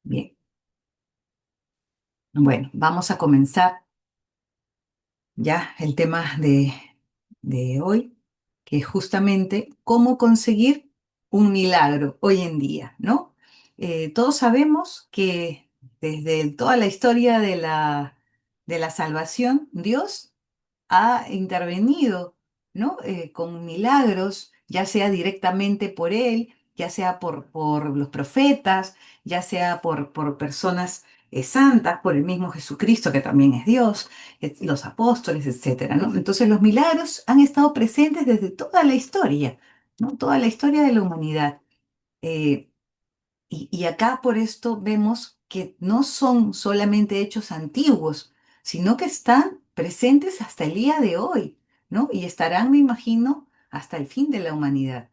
Bien, bueno, vamos a comenzar ya el tema de hoy, que es justamente cómo conseguir un milagro hoy en día, ¿no? Todos sabemos que desde toda la historia de la salvación, Dios ha intervenido, ¿no? Con milagros, ya sea directamente por él, ya sea por los profetas, ya sea por personas santas, por el mismo Jesucristo, que también es Dios, los apóstoles, etcétera, ¿no? Entonces los milagros han estado presentes desde toda la historia, ¿no? Toda la historia de la humanidad. Eh, y acá por esto vemos que no son solamente hechos antiguos, sino que están presentes hasta el día de hoy, ¿no? Y estarán, me imagino, hasta el fin de la humanidad.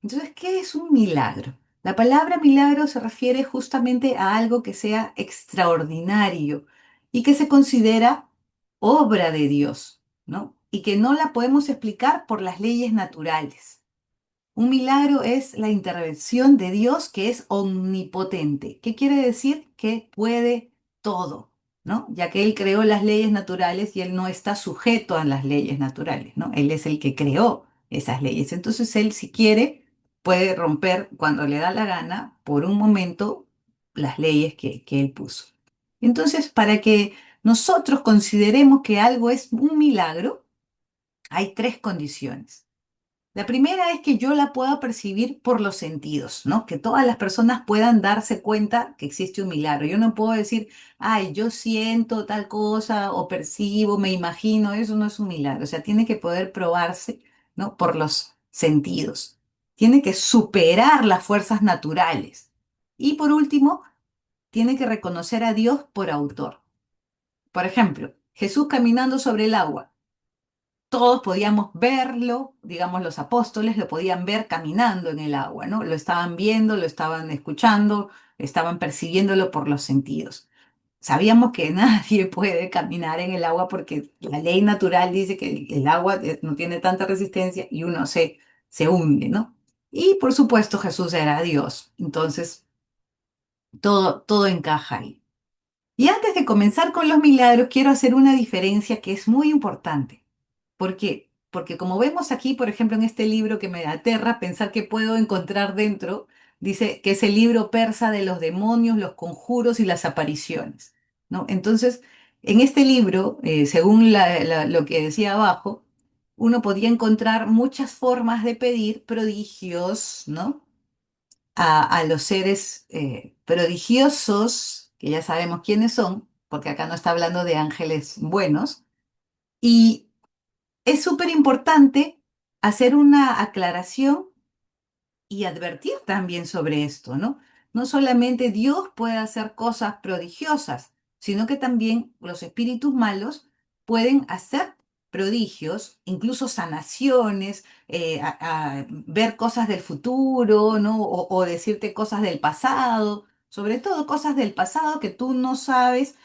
Entonces, ¿qué es un milagro? La palabra milagro se refiere justamente a algo que sea extraordinario y que se considera obra de Dios, ¿no? Y que no la podemos explicar por las leyes naturales. Un milagro es la intervención de Dios que es omnipotente. ¿Qué quiere decir? Que puede todo, ¿no? Ya que Él creó las leyes naturales y Él no está sujeto a las leyes naturales, ¿no? Él es el que creó esas leyes. Entonces Él, si quiere, puede romper cuando le da la gana, por un momento, las leyes que Él puso. Entonces, para que nosotros consideremos que algo es un milagro, hay tres condiciones. La primera es que yo la pueda percibir por los sentidos, ¿no? Que todas las personas puedan darse cuenta que existe un milagro. Yo no puedo decir, ay, yo siento tal cosa o percibo, me imagino, eso no es un milagro. O sea, tiene que poder probarse, ¿no? Por los sentidos. Tiene que superar las fuerzas naturales. Y por último, tiene que reconocer a Dios por autor. Por ejemplo, Jesús caminando sobre el agua. Todos podíamos verlo, digamos los apóstoles lo podían ver caminando en el agua, ¿no? Lo estaban viendo, lo estaban escuchando, estaban percibiéndolo por los sentidos. Sabíamos que nadie puede caminar en el agua porque la ley natural dice que el agua no tiene tanta resistencia y uno se hunde, ¿no? Y por supuesto Jesús era Dios, entonces todo encaja ahí. Y antes de comenzar con los milagros, quiero hacer una diferencia que es muy importante. ¿Por qué? Porque como vemos aquí, por ejemplo, en este libro que me aterra pensar que puedo encontrar dentro, dice que es el libro persa de los demonios, los conjuros y las apariciones, ¿no? Entonces, en este libro, según lo que decía abajo, uno podía encontrar muchas formas de pedir prodigios, ¿no? A los seres prodigiosos, que ya sabemos quiénes son, porque acá no está hablando de ángeles buenos, y es súper importante hacer una aclaración y advertir también sobre esto, ¿no? No solamente Dios puede hacer cosas prodigiosas, sino que también los espíritus malos pueden hacer prodigios, incluso sanaciones, ver cosas del futuro, ¿no? O decirte cosas del pasado, sobre todo cosas del pasado que tú no sabes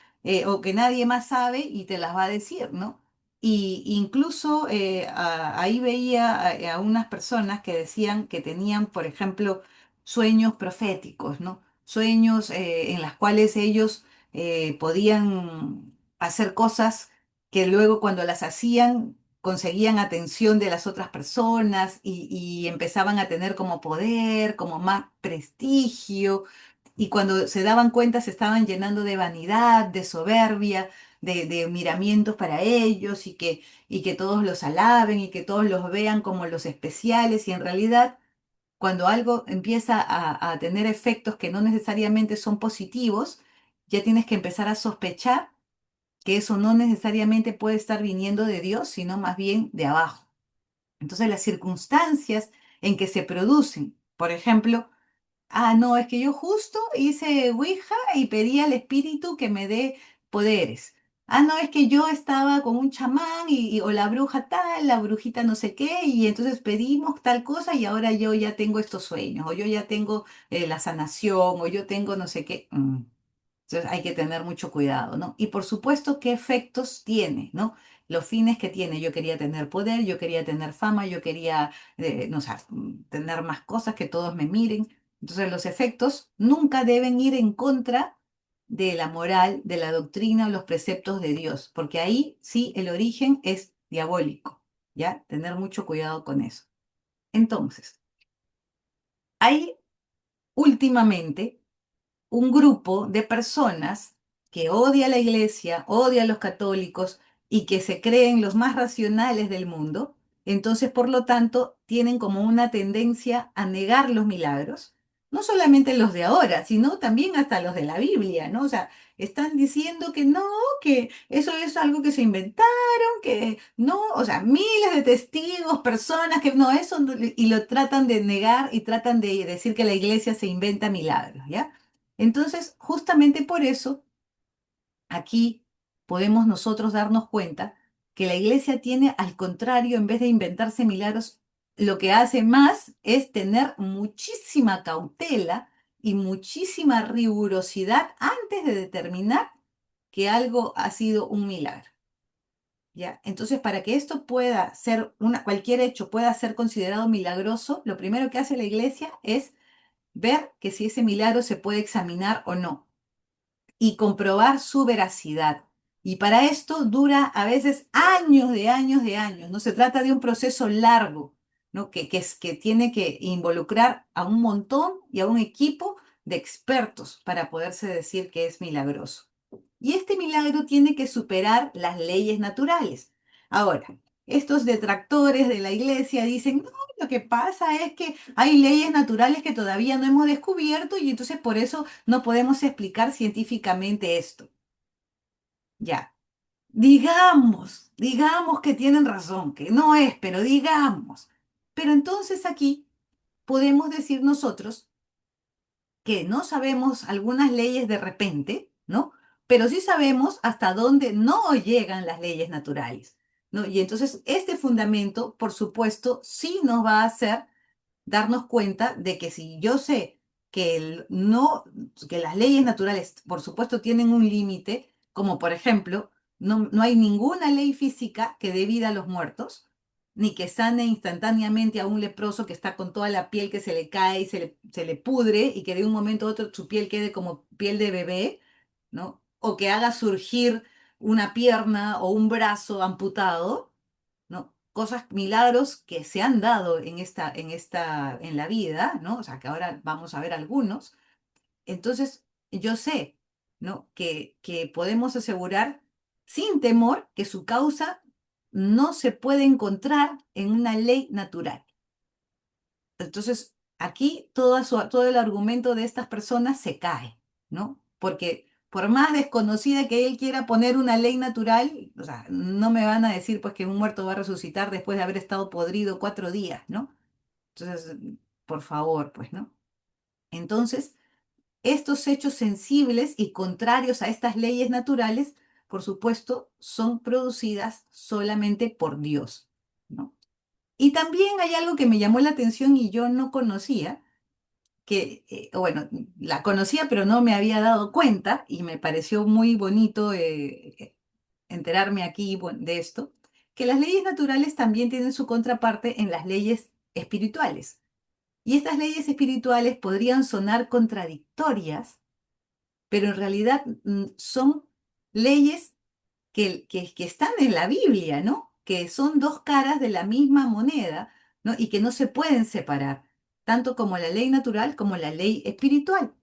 o que nadie más sabe y te las va a decir, ¿no? Y incluso ahí veía a unas personas que decían que tenían, por ejemplo, sueños proféticos, ¿no? Sueños en las cuales ellos podían hacer cosas que luego cuando las hacían conseguían atención de las otras personas y empezaban a tener como poder, como más prestigio. Y cuando se daban cuenta se estaban llenando de vanidad, de soberbia, de miramientos para ellos y que todos los alaben y que todos los vean como los especiales. Y en realidad, cuando algo empieza a tener efectos que no necesariamente son positivos, ya tienes que empezar a sospechar que eso no necesariamente puede estar viniendo de Dios, sino más bien de abajo. Entonces, las circunstancias en que se producen, por ejemplo, no, es que yo justo hice Ouija y pedí al espíritu que me dé poderes. No, es que yo estaba con un chamán o la bruja tal, la brujita no sé qué, y entonces pedimos tal cosa y ahora yo ya tengo estos sueños, o yo ya tengo la sanación, o yo tengo no sé qué. Entonces hay que tener mucho cuidado, ¿no? Y por supuesto, ¿qué efectos tiene, ¿no? Los fines que tiene. Yo quería tener poder, yo quería tener fama, yo quería, no sé, tener más cosas, que todos me miren. Entonces, los efectos nunca deben ir en contra de la moral, de la doctrina o los preceptos de Dios, porque ahí sí el origen es diabólico, ¿ya? Tener mucho cuidado con eso. Entonces, hay últimamente un grupo de personas que odia a la iglesia, odia a los católicos y que se creen los más racionales del mundo, entonces por lo tanto tienen como una tendencia a negar los milagros, no solamente los de ahora, sino también hasta los de la Biblia, ¿no? O sea, están diciendo que no, que eso es algo que se inventaron, que no, o sea, miles de testigos, personas que no, eso, y lo tratan de negar y tratan de decir que la iglesia se inventa milagros, ¿ya? Entonces, justamente por eso, aquí podemos nosotros darnos cuenta que la iglesia tiene, al contrario, en vez de inventarse milagros, lo que hace más es tener muchísima cautela y muchísima rigurosidad antes de determinar que algo ha sido un milagro. ¿Ya? Entonces, para que esto pueda ser, cualquier hecho pueda ser considerado milagroso, lo primero que hace la iglesia es ver que si ese milagro se puede examinar o no y comprobar su veracidad. Y para esto dura a veces años de años de años. No se trata de un proceso largo, ¿no? Que tiene que involucrar a un montón y a un equipo de expertos para poderse decir que es milagroso. Y este milagro tiene que superar las leyes naturales. Ahora, estos detractores de la iglesia dicen, no, lo que pasa es que hay leyes naturales que todavía no hemos descubierto y entonces por eso no podemos explicar científicamente esto. Ya, digamos que tienen razón, que no es, pero digamos. Pero entonces aquí podemos decir nosotros que no sabemos algunas leyes de repente, ¿no? Pero sí sabemos hasta dónde no llegan las leyes naturales, ¿no? Y entonces este fundamento, por supuesto, sí nos va a hacer darnos cuenta de que si yo sé que, no, que las leyes naturales, por supuesto, tienen un límite, como por ejemplo, no hay ninguna ley física que dé vida a los muertos, ni que sane instantáneamente a un leproso que está con toda la piel que se le cae y se le pudre y que de un momento a otro su piel quede como piel de bebé, ¿no? O que haga surgir una pierna o un brazo amputado, ¿no? Cosas, milagros que se han dado en la vida, ¿no? O sea, que ahora vamos a ver algunos. Entonces, yo sé, ¿no? Que podemos asegurar sin temor que su causa no se puede encontrar en una ley natural. Entonces, aquí todo el argumento de estas personas se cae, ¿no? Porque por más desconocida que él quiera poner una ley natural, o sea, no me van a decir pues que un muerto va a resucitar después de haber estado podrido 4 días, ¿no? Entonces, por favor, pues, ¿no? Entonces, estos hechos sensibles y contrarios a estas leyes naturales, por supuesto, son producidas solamente por Dios, ¿no? Y también hay algo que me llamó la atención y yo no conocía, que, bueno, la conocía pero no me había dado cuenta y me pareció muy bonito enterarme aquí de esto, que las leyes naturales también tienen su contraparte en las leyes espirituales. Y estas leyes espirituales podrían sonar contradictorias, pero en realidad son leyes que están en la Biblia, ¿no? Que son dos caras de la misma moneda, ¿no? Y que no se pueden separar, tanto como la ley natural como la ley espiritual.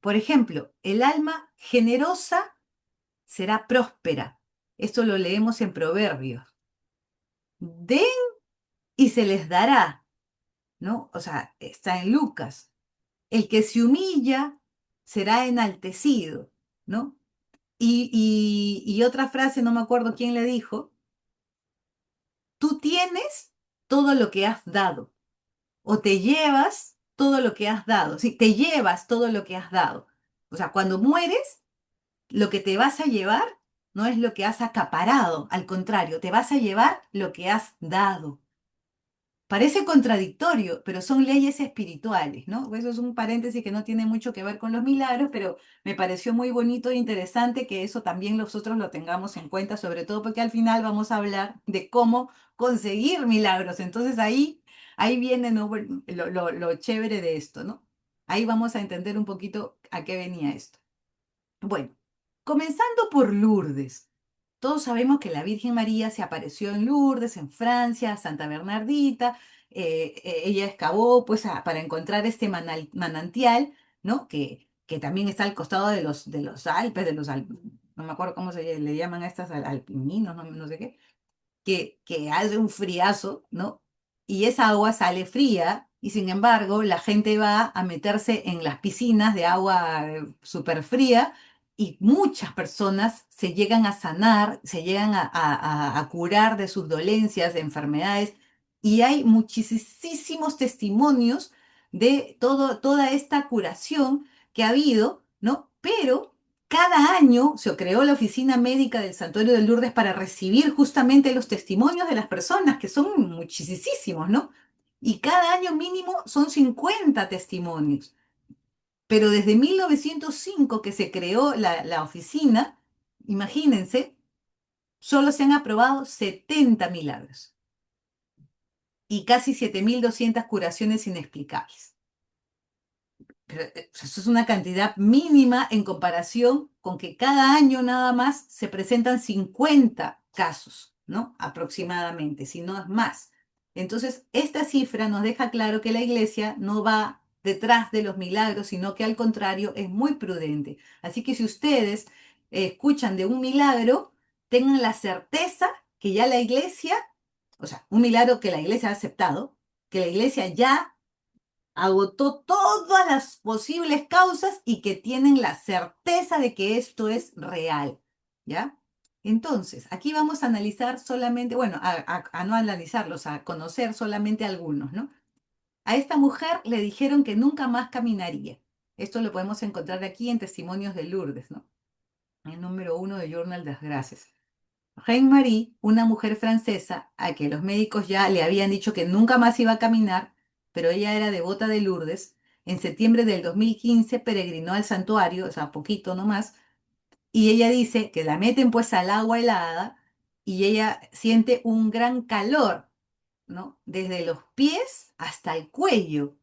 Por ejemplo, el alma generosa será próspera. Esto lo leemos en Proverbios. Den y se les dará, ¿no? O sea, está en Lucas. El que se humilla será enaltecido, ¿no? Y otra frase, no me acuerdo quién le dijo, tú tienes todo lo que has dado o te llevas todo lo que has dado. Sí, te llevas todo lo que has dado. O sea, cuando mueres, lo que te vas a llevar no es lo que has acaparado, al contrario, te vas a llevar lo que has dado. Parece contradictorio, pero son leyes espirituales, ¿no? Eso es un paréntesis que no tiene mucho que ver con los milagros, pero me pareció muy bonito e interesante que eso también nosotros lo tengamos en cuenta, sobre todo porque al final vamos a hablar de cómo conseguir milagros. Entonces ahí viene, ¿no? Bueno, lo chévere de esto, ¿no? Ahí vamos a entender un poquito a qué venía esto. Bueno, comenzando por Lourdes. Todos sabemos que la Virgen María se apareció en Lourdes, en Francia, Santa Bernardita. Ella excavó pues, para encontrar este manantial, ¿no? Que también está al costado de los Alpes, no me acuerdo cómo se le llaman a estas alpininos, no, no sé qué, que hace un friazo, ¿no? Y esa agua sale fría y sin embargo la gente va a meterse en las piscinas de agua súper fría y muchas personas se llegan a sanar, se llegan a curar de sus dolencias, de enfermedades y hay muchísimos testimonios de toda esta curación que ha habido, ¿no? Pero cada año se creó la oficina médica del Santuario de Lourdes para recibir justamente los testimonios de las personas, que son muchísimos, ¿no? Y cada año mínimo son 50 testimonios. Pero desde 1905 que se creó la oficina, imagínense, solo se han aprobado 70 milagros y casi 7.200 curaciones inexplicables. Pero eso es una cantidad mínima en comparación con que cada año nada más se presentan 50 casos, ¿no? Aproximadamente, si no es más. Entonces, esta cifra nos deja claro que la iglesia no va detrás de los milagros, sino que al contrario es muy prudente. Así que si ustedes escuchan de un milagro, tengan la certeza que ya la iglesia, o sea, un milagro que la iglesia ha aceptado, que la iglesia ya agotó todas las posibles causas y que tienen la certeza de que esto es real, ¿ya? Entonces, aquí vamos a analizar solamente, bueno, a no analizarlos, a conocer solamente algunos, ¿no? A esta mujer le dijeron que nunca más caminaría. Esto lo podemos encontrar aquí en Testimonios de Lourdes, ¿no? El número 1 de Journal des Gracias. Reine-Marie, una mujer francesa a que los médicos ya le habían dicho que nunca más iba a caminar, pero ella era devota de Lourdes, en septiembre del 2015 peregrinó al santuario, o sea, poquito nomás, y ella dice que la meten pues al agua helada y ella siente un gran calor, ¿no? Desde los pies hasta el cuello.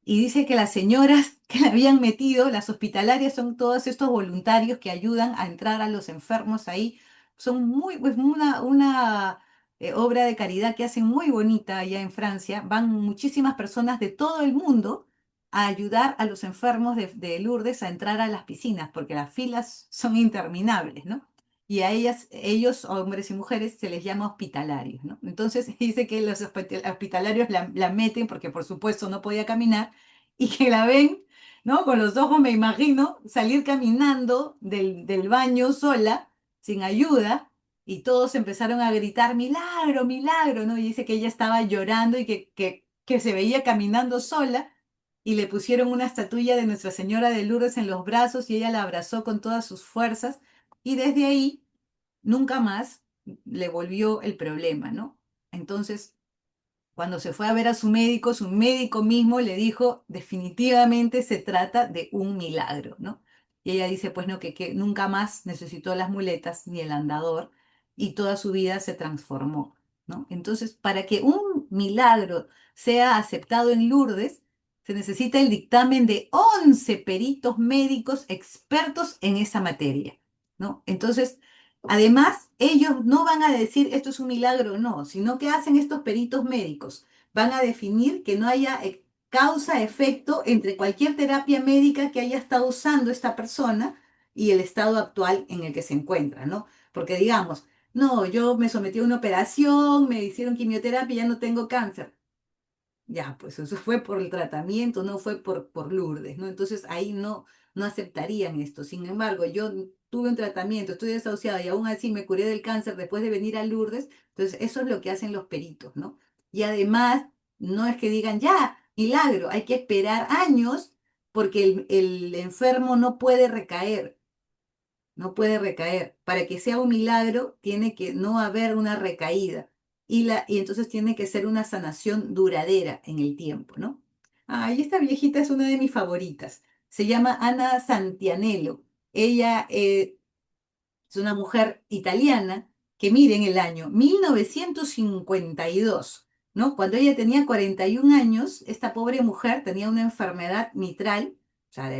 Y dice que las señoras que la habían metido, las hospitalarias, son todos estos voluntarios que ayudan a entrar a los enfermos ahí. Son muy, pues una obra de caridad que hacen muy bonita allá en Francia. Van muchísimas personas de todo el mundo a ayudar a los enfermos de Lourdes a entrar a las piscinas, porque las filas son interminables, ¿no? Y a ellos, hombres y mujeres, se les llama hospitalarios, ¿no? Entonces dice que los hospitalarios la meten porque por supuesto no podía caminar y que la ven, ¿no? Con los ojos me imagino salir caminando del baño sola, sin ayuda, y todos empezaron a gritar, milagro, milagro, ¿no? Y dice que ella estaba llorando y que se veía caminando sola. Y le pusieron una estatuilla de Nuestra Señora de Lourdes en los brazos y ella la abrazó con todas sus fuerzas. Y desde ahí nunca más le volvió el problema, ¿no? Entonces, cuando se fue a ver a su médico mismo le dijo, definitivamente se trata de un milagro, ¿no? Y ella dice, pues no, que nunca más necesitó las muletas ni el andador y toda su vida se transformó, ¿no? Entonces, para que un milagro sea aceptado en Lourdes, se necesita el dictamen de 11 peritos médicos expertos en esa materia, ¿no? Entonces, además, ellos no van a decir esto es un milagro o no, sino que hacen estos peritos médicos. Van a definir que no haya causa-efecto entre cualquier terapia médica que haya estado usando esta persona y el estado actual en el que se encuentra, ¿no? Porque digamos, no, yo me sometí a una operación, me hicieron quimioterapia y ya no tengo cáncer. Ya, pues eso fue por el tratamiento, no fue por Lourdes, ¿no? Entonces ahí no aceptarían esto. Sin embargo, yo tuve un tratamiento, estoy desahuciada y aún así me curé del cáncer después de venir a Lourdes. Entonces eso es lo que hacen los peritos, ¿no? Y además, no es que digan, ya, milagro, hay que esperar años porque el enfermo no puede recaer. No puede recaer. Para que sea un milagro, tiene que no haber una recaída. Y entonces tiene que ser una sanación duradera en el tiempo, ¿no? Ay, esta viejita es una de mis favoritas. Se llama Ana Santianello. Ella es una mujer italiana que mide en el año 1952. ¿no? Cuando ella tenía 41 años, esta pobre mujer tenía una enfermedad mitral, o sea,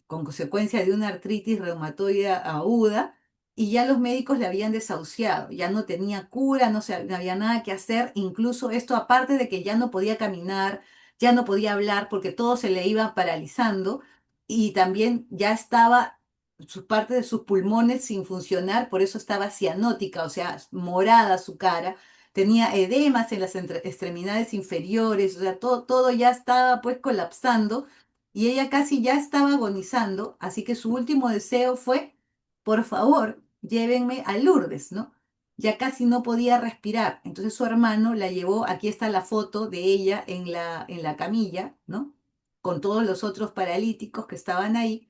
con consecuencia de una artritis reumatoide aguda, y ya los médicos la habían desahuciado, ya no tenía cura, no había nada que hacer, incluso esto aparte de que ya no podía caminar, ya no podía hablar porque todo se le iba paralizando y también ya estaba su parte de sus pulmones sin funcionar, por eso estaba cianótica, o sea, morada su cara, tenía edemas en las extremidades inferiores, o sea, todo ya estaba pues colapsando y ella casi ya estaba agonizando, así que su último deseo fue, por favor, llévenme a Lourdes, ¿no? Ya casi no podía respirar. Entonces su hermano la llevó, aquí está la foto de ella en la camilla, ¿no? Con todos los otros paralíticos que estaban ahí,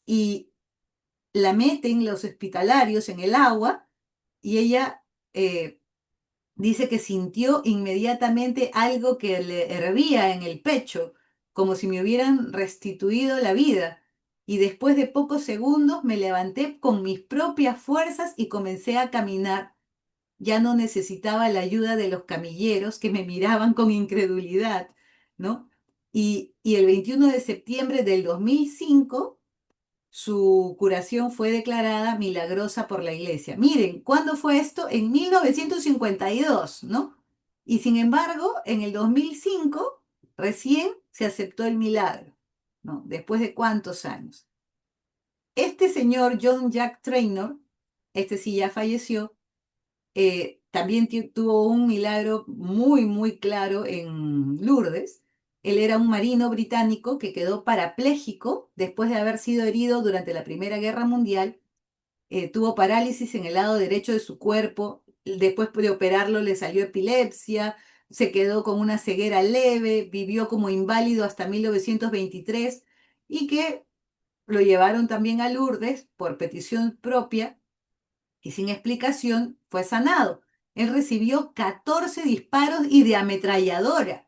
y la meten los hospitalarios en el agua y ella dice que sintió inmediatamente algo que le hervía en el pecho, como si me hubieran restituido la vida. Y después de pocos segundos me levanté con mis propias fuerzas y comencé a caminar. Ya no necesitaba la ayuda de los camilleros que me miraban con incredulidad, ¿no? Y el 21 de septiembre del 2005 su curación fue declarada milagrosa por la iglesia. Miren, ¿cuándo fue esto? En 1952, ¿no? Y sin embargo, en el 2005 recién se aceptó el milagro, ¿no? ¿Después de cuántos años? Este señor John Jack Traynor, este sí ya falleció, también tuvo un milagro muy, muy claro en Lourdes. Él era un marino británico que quedó parapléjico después de haber sido herido durante la Primera Guerra Mundial. Tuvo parálisis en el lado derecho de su cuerpo. Después de operarlo le salió epilepsia, se quedó con una ceguera leve, vivió como inválido hasta 1923 y que lo llevaron también a Lourdes por petición propia y sin explicación fue sanado. Él recibió 14 disparos y de ametralladora.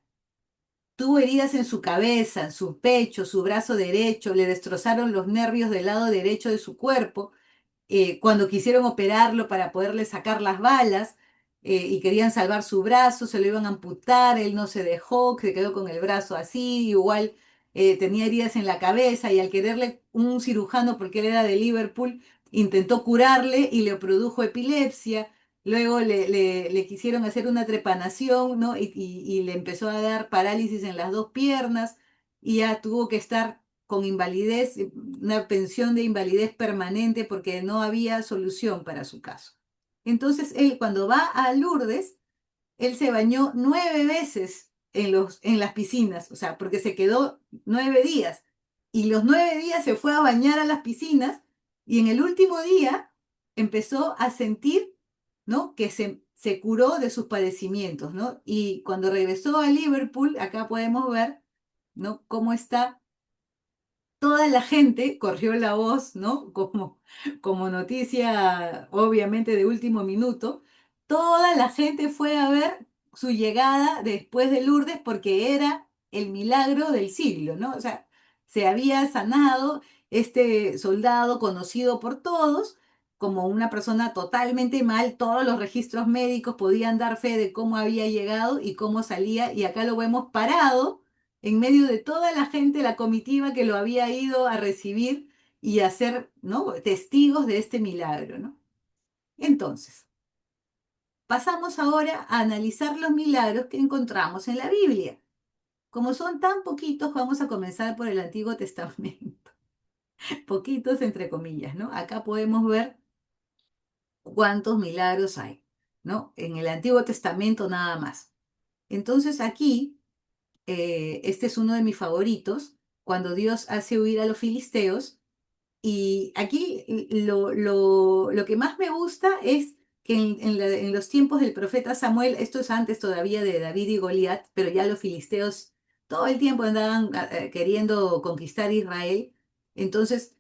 Tuvo heridas en su cabeza, en su pecho, su brazo derecho, le destrozaron los nervios del lado derecho de su cuerpo cuando quisieron operarlo para poderle sacar las balas y querían salvar su brazo, se lo iban a amputar, él no se dejó, se quedó con el brazo así, igual tenía heridas en la cabeza y al quererle un cirujano, porque él era de Liverpool, intentó curarle y le produjo epilepsia. Luego le quisieron hacer una trepanación, ¿no? Y le empezó a dar parálisis en las dos piernas y ya tuvo que estar con invalidez, una pensión de invalidez permanente porque no había solución para su caso. Entonces, él cuando va a Lourdes, él se bañó 9 veces en las piscinas, o sea, porque se quedó 9 días. Y los 9 días se fue a bañar a las piscinas y en el último día empezó a sentir, ¿no? Que se curó de sus padecimientos, ¿no? Y cuando regresó a Liverpool, acá podemos ver, ¿no? Cómo está toda la gente corrió la voz, ¿no? Como noticia, obviamente, de último minuto. Toda la gente fue a ver su llegada después de Lourdes porque era el milagro del siglo, ¿no? O sea, se había sanado este soldado conocido por todos como una persona totalmente mal. Todos los registros médicos podían dar fe de cómo había llegado y cómo salía, y acá lo vemos parado en medio de toda la gente, la comitiva que lo había ido a recibir y a ser, ¿no? Testigos de este milagro, ¿no? Entonces, pasamos ahora a analizar los milagros que encontramos en la Biblia. Como son tan poquitos, vamos a comenzar por el Antiguo Testamento. Poquitos entre comillas, ¿no? Acá podemos ver cuántos milagros hay, ¿no? En el Antiguo Testamento nada más. Entonces aquí este es uno de mis favoritos, cuando Dios hace huir a los filisteos. Y aquí lo que más me gusta es que en los tiempos del profeta Samuel, esto es antes todavía de David y Goliat, pero ya los filisteos todo el tiempo andaban queriendo conquistar Israel. Entonces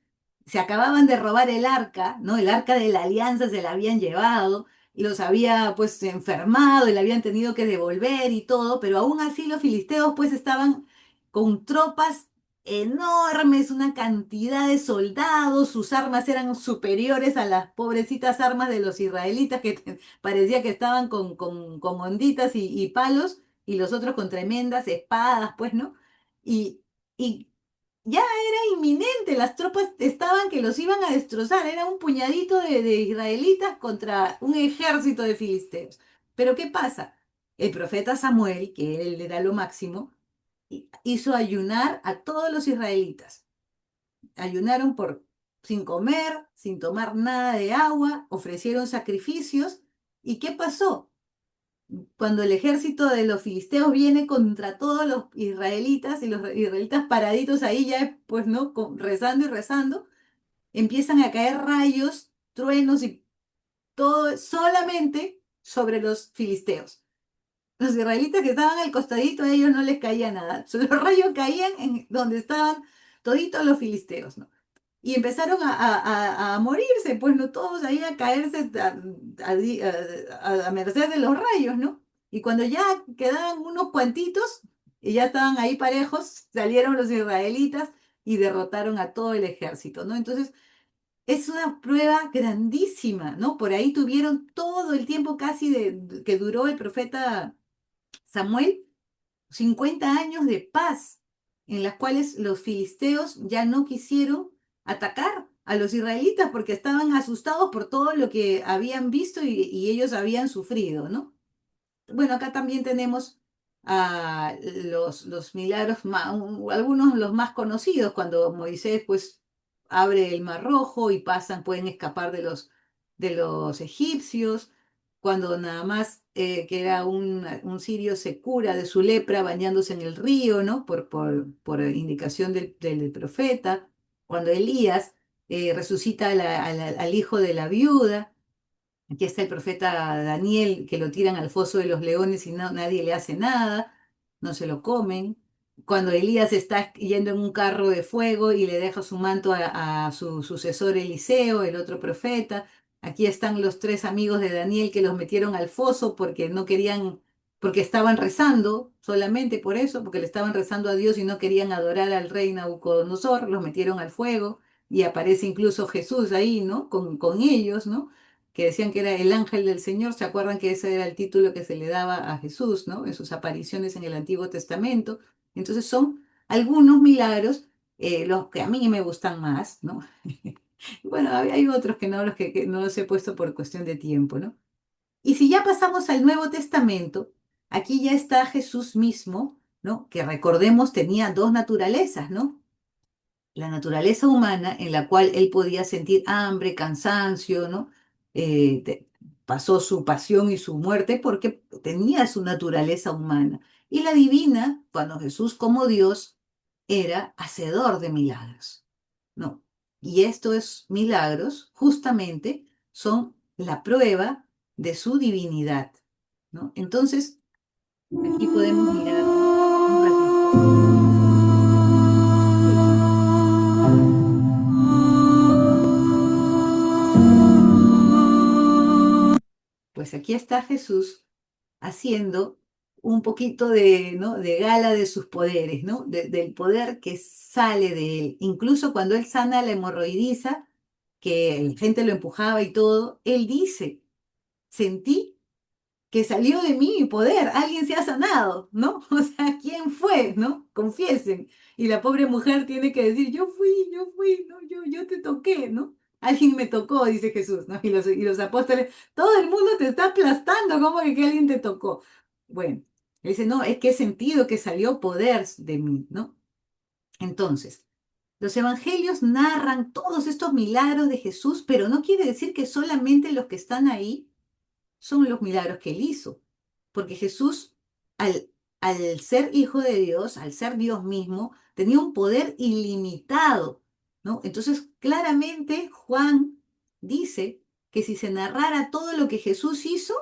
se acababan de robar el arca, ¿no? El arca de la alianza se la habían llevado, los había pues enfermado y la habían tenido que devolver y todo, pero aún así los filisteos pues estaban con tropas enormes, una cantidad de soldados, sus armas eran superiores a las pobrecitas armas de los israelitas que parecía que estaban con onditas y palos, y los otros con tremendas espadas, pues, ¿no? Y, y ya era inminente, las tropas estaban que los iban a destrozar, era un puñadito de israelitas contra un ejército de filisteos. Pero ¿qué pasa? El profeta Samuel, que él era lo máximo, hizo ayunar a todos los israelitas. Ayunaron sin comer, sin tomar nada de agua, ofrecieron sacrificios. ¿Y qué pasó? Cuando el ejército de los filisteos viene contra todos los israelitas y los israelitas paraditos ahí ya, pues, ¿no? Rezando y rezando, empiezan a caer rayos, truenos y todo solamente sobre los filisteos. Los israelitas que estaban al costadito, a ellos no les caía nada. Los rayos caían en donde estaban toditos los filisteos, ¿no? Y empezaron a morirse, pues no todos ahí a caerse a merced de los rayos, ¿no? Y cuando ya quedaban unos cuantitos, y ya estaban ahí parejos, salieron los israelitas y derrotaron a todo el ejército, ¿no? Entonces, es una prueba grandísima, ¿no? Por ahí tuvieron todo el tiempo casi que duró el profeta Samuel, 50 años de paz, en las cuales los filisteos ya no quisieron atacar a los israelitas porque estaban asustados por todo lo que habían visto y ellos habían sufrido, ¿no? Bueno, acá también tenemos los milagros, algunos los más conocidos, cuando Moisés pues abre el Mar Rojo y pasan, pueden escapar de los egipcios, cuando nada más que era un sirio se cura de su lepra bañándose en el río, ¿no? Por indicación del profeta, cuando Elías resucita al hijo de la viuda. Aquí está el profeta Daniel, que lo tiran al foso de los leones y nadie le hace nada, no se lo comen. Cuando Elías está yendo en un carro de fuego y le deja su manto a su sucesor Eliseo, el otro profeta. Aquí están los tres amigos de Daniel que los metieron al foso porque no querían, porque estaban rezando, solamente por eso, porque le estaban rezando a Dios y no querían adorar al rey Nabucodonosor, los metieron al fuego y aparece incluso Jesús ahí, ¿no? Con ellos, ¿no? Que decían que era el ángel del Señor. ¿Se acuerdan que ese era el título que se le daba a Jesús, ¿no? En sus apariciones en el Antiguo Testamento? Entonces son algunos milagros, los que a mí me gustan más, ¿no? Bueno, hay otros que no, que no los he puesto por cuestión de tiempo, ¿no? Y si ya pasamos al Nuevo Testamento, aquí ya está Jesús mismo, ¿no? Que recordemos tenía dos naturalezas, ¿no? La naturaleza humana en la cual él podía sentir hambre, cansancio, ¿no? Pasó su pasión y su muerte porque tenía su naturaleza humana. Y la divina, cuando Jesús como Dios era hacedor de milagros, ¿no? Y estos milagros justamente son la prueba de su divinidad, ¿no? Entonces, aquí podemos mirar un ratito. Pues aquí está Jesús haciendo un poquito de, ¿no? de gala de sus poderes, ¿no? Del poder que sale de él. Incluso cuando él sana la hemorroidiza, que la gente lo empujaba y todo, él dice, sentí que salió de mí mi poder, alguien se ha sanado, ¿no? O sea, ¿quién fue, no? Confiesen. Y la pobre mujer tiene que decir, yo fui, ¿no? Yo te toqué, ¿no? Alguien me tocó, dice Jesús, ¿no? Y los apóstoles, todo el mundo te está aplastando, ¿cómo que alguien te tocó? Bueno, él dice, no, es que he sentido que salió poder de mí, ¿no? Entonces, los evangelios narran todos estos milagros de Jesús, pero no quiere decir que solamente los que están ahí son los milagros que él hizo. Porque Jesús, al, al ser hijo de Dios, al ser Dios mismo, tenía un poder ilimitado, ¿no? Entonces, claramente Juan dice que si se narrara todo lo que Jesús hizo,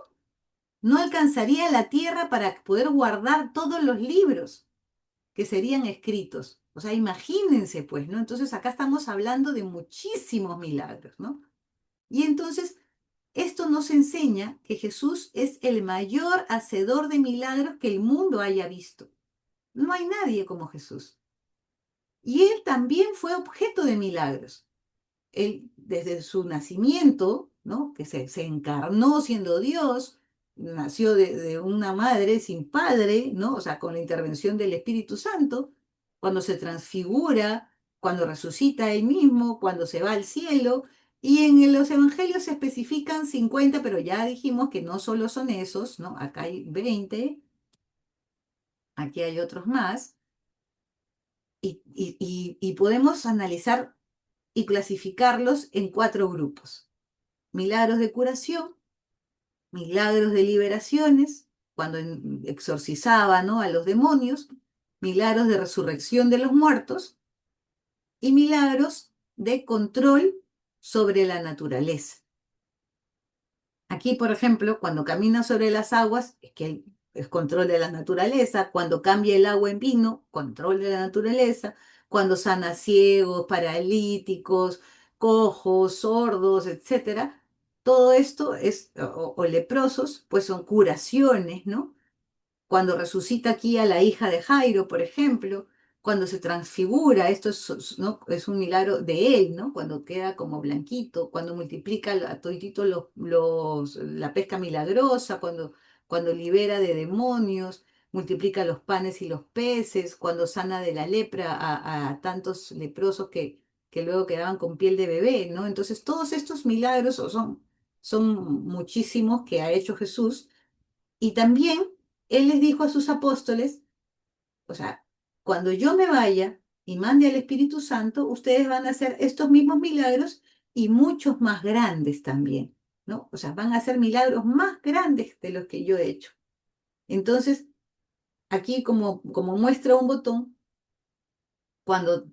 no alcanzaría la tierra para poder guardar todos los libros que serían escritos. O sea, imagínense, pues, ¿no? Entonces, acá estamos hablando de muchísimos milagros, ¿no? Y entonces esto nos enseña que Jesús es el mayor hacedor de milagros que el mundo haya visto. No hay nadie como Jesús. Y él también fue objeto de milagros. Él, desde su nacimiento, ¿no? Que se encarnó siendo Dios, nació de una madre sin padre, ¿no? O sea, con la intervención del Espíritu Santo, cuando se transfigura, cuando resucita él mismo, cuando se va al cielo. Y en los evangelios se especifican 50, pero ya dijimos que no solo son esos, ¿no? Acá hay 20, aquí hay otros más, y podemos analizar y clasificarlos en cuatro grupos: milagros de curación, milagros de liberaciones, cuando exorcizaba, ¿no?, a los demonios, milagros de resurrección de los muertos y milagros de control sobre la naturaleza. Aquí, por ejemplo, cuando camina sobre las aguas, es que es control de la naturaleza; cuando cambia el agua en vino, control de la naturaleza; cuando sana ciegos, paralíticos, cojos, sordos, etcétera. Todo esto es, o leprosos, pues son curaciones, ¿no? Cuando resucita aquí a la hija de Jairo, por ejemplo, cuando se transfigura, esto es, ¿no?, es un milagro de él, ¿no? Cuando queda como blanquito, cuando multiplica a toditito la pesca milagrosa, cuando libera de demonios, multiplica los panes y los peces, cuando sana de la lepra a tantos leprosos que luego quedaban con piel de bebé, ¿no? Entonces, todos estos milagros son muchísimos que ha hecho Jesús. Y también él les dijo a sus apóstoles, o sea, cuando yo me vaya y mande al Espíritu Santo, ustedes van a hacer estos mismos milagros y muchos más grandes también, ¿no? O sea, van a hacer milagros más grandes de los que yo he hecho. Entonces, aquí como muestra un botón, cuando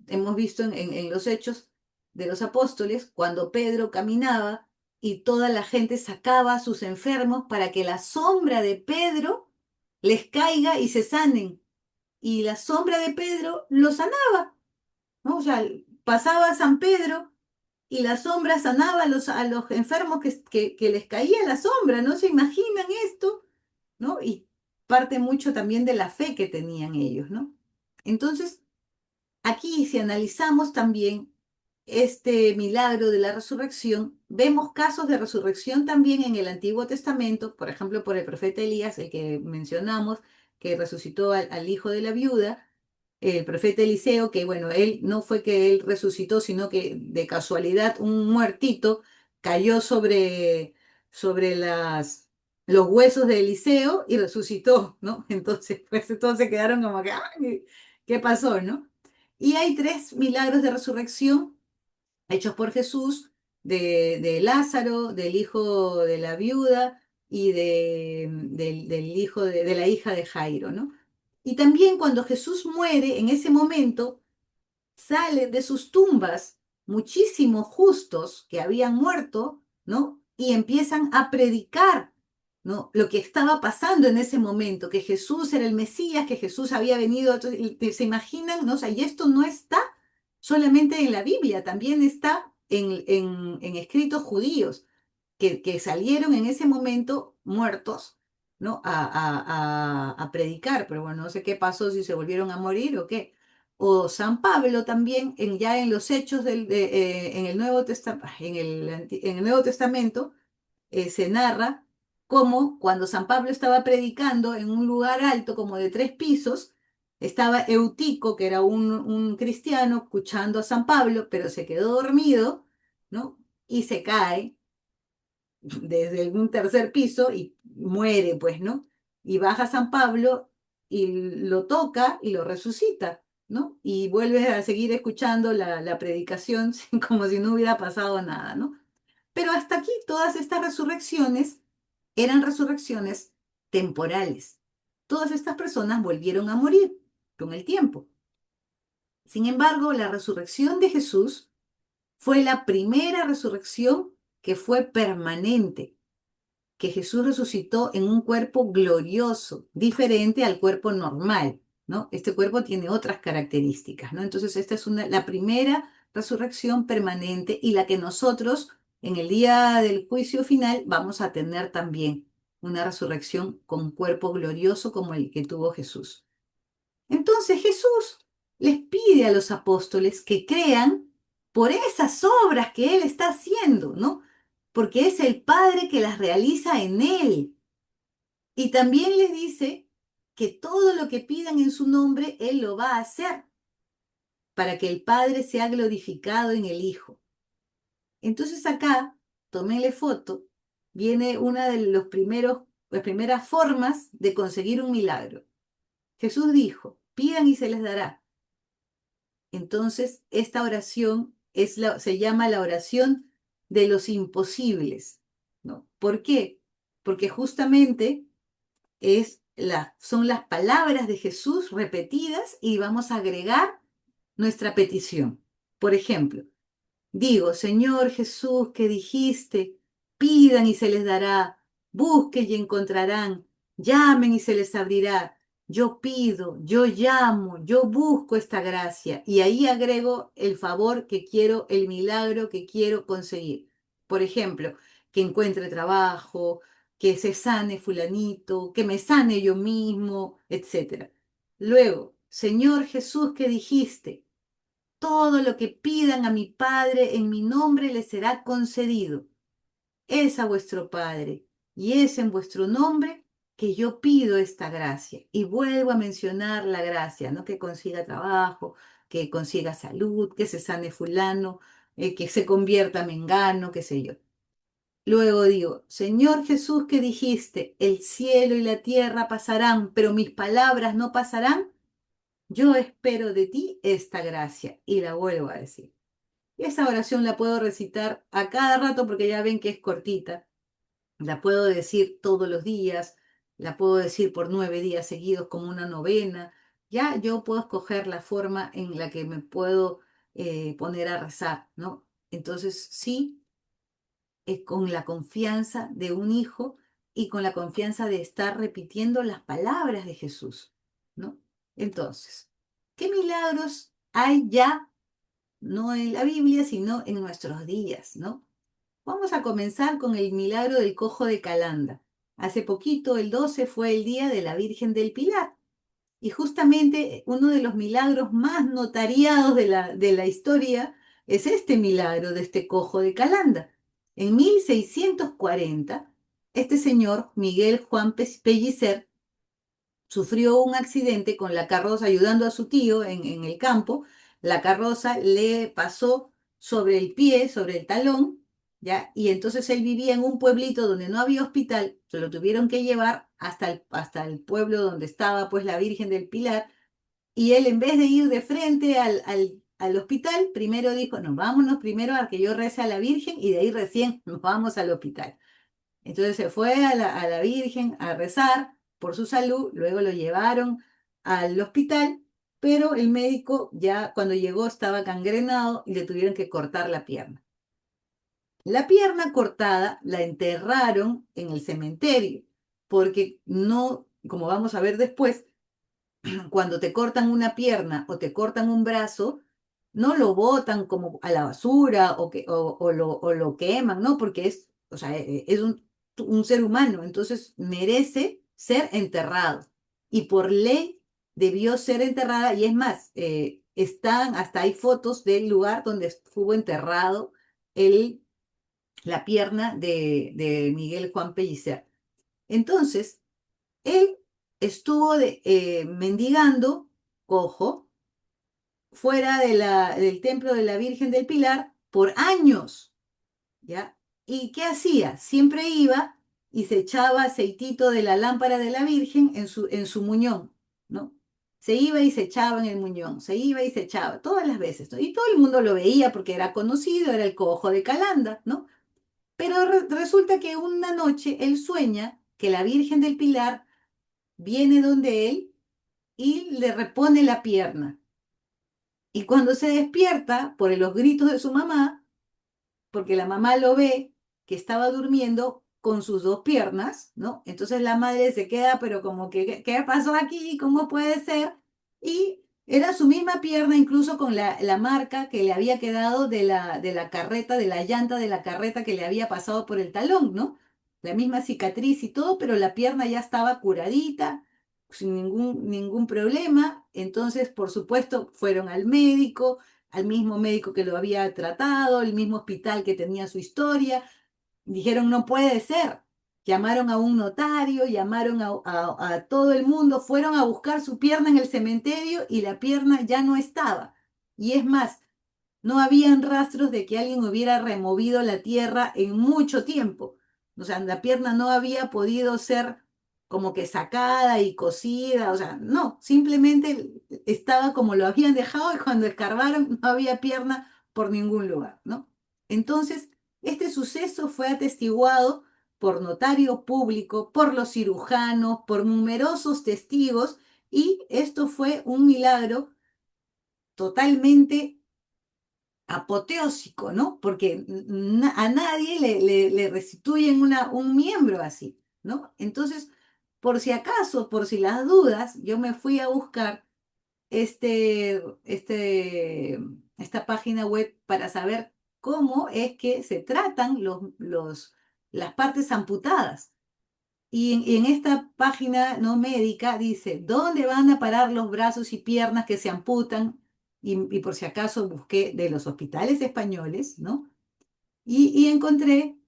hemos visto en los hechos de los apóstoles, cuando Pedro caminaba y toda la gente sacaba a sus enfermos para que la sombra de Pedro les caiga y se sanen. Y la sombra de Pedro los sanaba, ¿no? O sea, pasaba a San Pedro y la sombra sanaba a los enfermos que les caía la sombra. ¿No se imaginan esto? ¿No? Y parte mucho también de la fe que tenían ellos, ¿no? Entonces, aquí, si analizamos también este milagro de la resurrección, vemos casos de resurrección también en el Antiguo Testamento, por ejemplo, por el profeta Elías, el que mencionamos, que resucitó al hijo de la viuda; el profeta Eliseo, que bueno, él no fue que él resucitó, sino que de casualidad un muertito cayó sobre los huesos de Eliseo y resucitó, ¿no? Entonces, pues todos se quedaron como que, "Ay, ¿qué pasó?", ¿no? Y hay tres milagros de resurrección hechos por Jesús, de Lázaro, del hijo de la viuda y del hijo de la hija de Jairo, ¿no? Y también cuando Jesús muere, en ese momento salen de sus tumbas muchísimos justos que habían muerto, ¿no? Y empiezan a predicar, ¿no?, lo que estaba pasando en ese momento, que Jesús era el Mesías, que Jesús había venido. ¿Se imaginan? ¿No? O sea, y esto no está solamente en la Biblia, también está en escritos judíos que salieron en ese momento muertos, ¿no? A predicar, pero bueno, no sé qué pasó, si se volvieron a morir o qué. O San Pablo también, ya en los hechos en el Nuevo Testamento, se narra cómo cuando San Pablo estaba predicando en un lugar alto, como de 3 pisos, estaba Eutico, que era un cristiano, escuchando a San Pablo, pero se quedó dormido, ¿no? Y se cae desde un tercer piso y muere, pues, ¿no? Y baja San Pablo y lo toca y lo resucita, ¿no? Y vuelve a seguir escuchando la predicación como si no hubiera pasado nada, ¿no? Pero hasta aquí todas estas resurrecciones eran resurrecciones temporales. Todas estas personas volvieron a morir con el tiempo. Sin embargo, la resurrección de Jesús fue la primera resurrección que fue permanente, que Jesús resucitó en un cuerpo glorioso, diferente al cuerpo normal, ¿no? Este cuerpo tiene otras características, ¿no? Entonces, esta es la primera resurrección permanente, y la que nosotros en el día del juicio final vamos a tener también, una resurrección con cuerpo glorioso como el que tuvo Jesús. Entonces, Jesús les pide a los apóstoles que crean por esas obras que Él está haciendo, ¿no? Porque es el Padre que las realiza en Él. Y también les dice que todo lo que pidan en su nombre, Él lo va a hacer para que el Padre sea glorificado en el Hijo. Entonces acá, tómenle foto, viene una de las primeras formas de conseguir un milagro. Jesús dijo, pidan y se les dará. Entonces, esta oración se llama la oración de los imposibles, ¿no? ¿Por qué? Porque justamente son las palabras de Jesús repetidas y vamos a agregar nuestra petición. Por ejemplo, digo, Señor Jesús, que dijiste, pidan y se les dará, busquen y encontrarán, llamen y se les abrirá. Yo pido, yo llamo, yo busco esta gracia y ahí agrego el favor que quiero, el milagro que quiero conseguir. Por ejemplo, que encuentre trabajo, que se sane fulanito, que me sane yo mismo, etc. Luego, Señor Jesús, que dijiste, todo lo que pidan a mi Padre en mi nombre les será concedido. Es a vuestro Padre y es en vuestro nombre que yo pido esta gracia. Y vuelvo a mencionar la gracia, ¿no? Que consiga trabajo, que consiga salud, que se sane fulano, que se convierta mengano, qué sé yo. Luego digo, Señor Jesús, que dijiste, el cielo y la tierra pasarán, pero mis palabras no pasarán. Yo espero de ti esta gracia y la vuelvo a decir. Y esa oración la puedo recitar a cada rato porque ya ven que es cortita. La puedo decir todos los días, la puedo decir por 9 días seguidos como una novena. Ya yo puedo escoger la forma en la que me puedo poner a rezar, ¿no? Entonces sí, con la confianza de un hijo y con la confianza de estar repitiendo las palabras de Jesús, ¿no? Entonces, ¿qué milagros hay ya, no en la Biblia, sino en nuestros días, ¿no? Vamos a comenzar con el milagro del cojo de Calanda. Hace poquito, el 12, fue el día de la Virgen del Pilar. Y justamente uno de los milagros más notariados de la historia es este milagro de este cojo de Calanda. En 1640, este señor, Miguel Juan Pellicer, sufrió un accidente con la carroza ayudando a su tío en el campo. La carroza le pasó sobre el pie, sobre el talón, ¿ya? Y entonces él vivía en un pueblito donde no había hospital, se lo tuvieron que llevar hasta el pueblo donde estaba pues la Virgen del Pilar, y él en vez de ir de frente al hospital, primero dijo, no, vámonos primero a que yo rece a la Virgen y de ahí recién nos vamos al hospital. Entonces se fue a la Virgen a rezar por su salud, luego lo llevaron al hospital, pero el médico ya cuando llegó estaba gangrenado y le tuvieron que cortar la pierna. La pierna cortada la enterraron en el cementerio, porque no, como vamos a ver después, cuando te cortan una pierna o te cortan un brazo, no lo botan como a la basura o lo queman, ¿no? Porque o sea, es un ser humano, entonces merece ser enterrado. Y por ley debió ser enterrada, y es más, hasta hay fotos del lugar donde estuvo enterrado el, la pierna de Miguel Juan Pellicer. Entonces, él estuvo mendigando, cojo, fuera del templo de la Virgen del Pilar por años, ¿ya? ¿Y qué hacía? Siempre iba y se echaba aceitito de la lámpara de la Virgen en su muñón, ¿no? Se iba y se echaba en el muñón, se iba y se echaba, todas las veces, ¿no? Y todo el mundo lo veía porque era conocido, era el cojo de Calanda, ¿no? Pero resulta que una noche él sueña que la Virgen del Pilar viene donde él y le repone la pierna. Y cuando se despierta por los gritos de su mamá, porque la mamá lo ve que estaba durmiendo con sus dos piernas, ¿no? Entonces la madre se queda, pero como que, ¿qué pasó aquí? ¿Cómo puede ser? Y era su misma pierna, incluso con la marca que le había quedado de la carreta, de la llanta de la carreta que le había pasado por el talón, ¿no? La misma cicatriz y todo, pero la pierna ya estaba curadita. sin ningún problema. Entonces, por supuesto, fueron al médico, al mismo médico que lo había tratado, el mismo hospital que tenía su historia. Dijeron, no puede ser. Llamaron a un notario, llamaron a todo el mundo, fueron a buscar su pierna en el cementerio y la pierna ya no estaba. Y es más, no habían rastros de que alguien hubiera removido la tierra en mucho tiempo. O sea, la pierna no había podido ser como que sacada y cosida, o sea, no, simplemente estaba como lo habían dejado y cuando escarbaron no había pierna por ningún lugar, ¿no? Entonces, este suceso fue atestiguado por notario público, por los cirujanos, por numerosos testigos y esto fue un milagro totalmente apoteósico, ¿no? Porque a nadie le restituyen un miembro así, ¿no? Entonces, por si acaso, por si las dudas, yo me fui a buscar esta página web para saber cómo es que se tratan las partes amputadas. Y en esta página no médica dice, ¿dónde van a parar los brazos y piernas que se amputan? Y por si acaso busqué de los hospitales españoles, ¿no? Y encontré,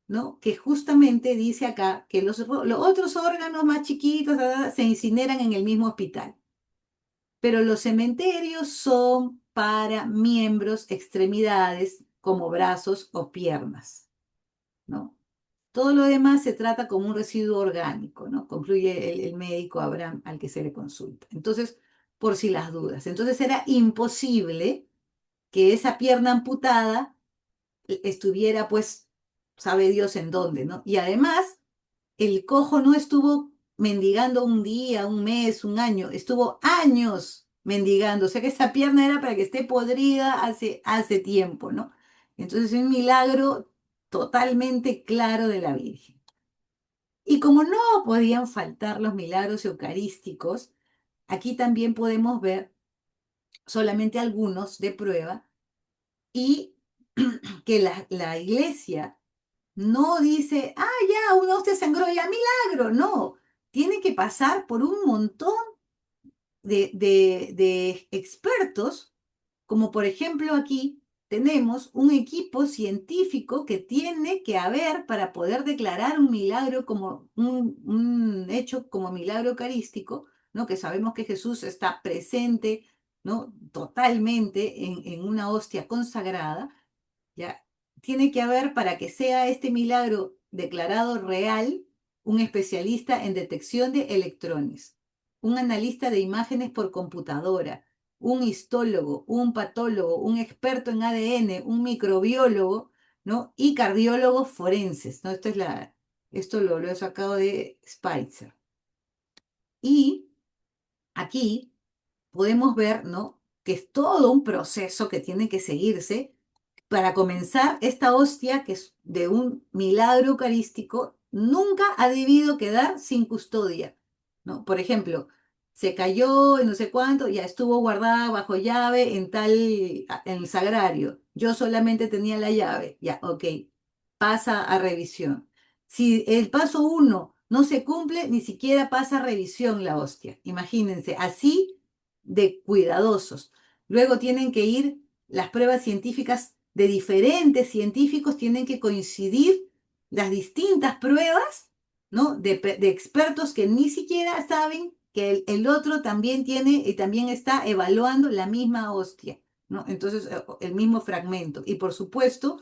¿no? Que justamente dice acá que los otros órganos más chiquitos se incineran en el mismo hospital. Pero los cementerios son para miembros, extremidades, como brazos o piernas, ¿no? Todo lo demás se trata como un residuo orgánico, ¿no? Concluye el médico Abraham al que se le consulta. Entonces, por si las dudas. Entonces era imposible que esa pierna amputada estuviera, pues, sabe Dios en dónde, ¿no? Y además, el cojo no estuvo mendigando un día, un mes, un año, estuvo años mendigando. O sea que esa pierna era para que esté podrida hace tiempo, ¿no? Entonces, es un milagro totalmente claro de la Virgen. Y como no podían faltar los milagros eucarísticos, aquí también podemos ver solamente algunos de prueba y que la iglesia no dice, ah, ya, una hostia sangró, ya, milagro, no, tiene que pasar por un montón de expertos, como por ejemplo aquí tenemos un equipo científico que tiene que haber para poder declarar un milagro como un hecho como milagro eucarístico, ¿no? Que sabemos que Jesús está presente, ¿no? Totalmente en una hostia consagrada, ¿ya? Tiene que haber para que sea este milagro declarado real un especialista en detección de electrones, un analista de imágenes por computadora, un histólogo, un patólogo, un experto en ADN, un microbiólogo, ¿no? Y cardiólogos forenses, ¿no? Esto lo he sacado de Spitzer. Y aquí podemos ver, ¿no? Que es todo un proceso que tiene que seguirse para comenzar. Esta hostia, que es de un milagro eucarístico, nunca ha debido quedar sin custodia, ¿no? Por ejemplo, se cayó en no sé cuánto, ya estuvo guardada bajo llave en el sagrario. Yo solamente tenía la llave, ya, ok, pasa a revisión. Si el paso uno no se cumple, ni siquiera pasa a revisión la hostia. Imagínense, así de cuidadosos. Luego tienen que ir las pruebas científicas de diferentes científicos, tienen que coincidir las distintas pruebas, ¿no? De expertos que ni siquiera saben que el otro también tiene y también está evaluando la misma hostia, ¿no? Entonces, el mismo fragmento. Y por supuesto,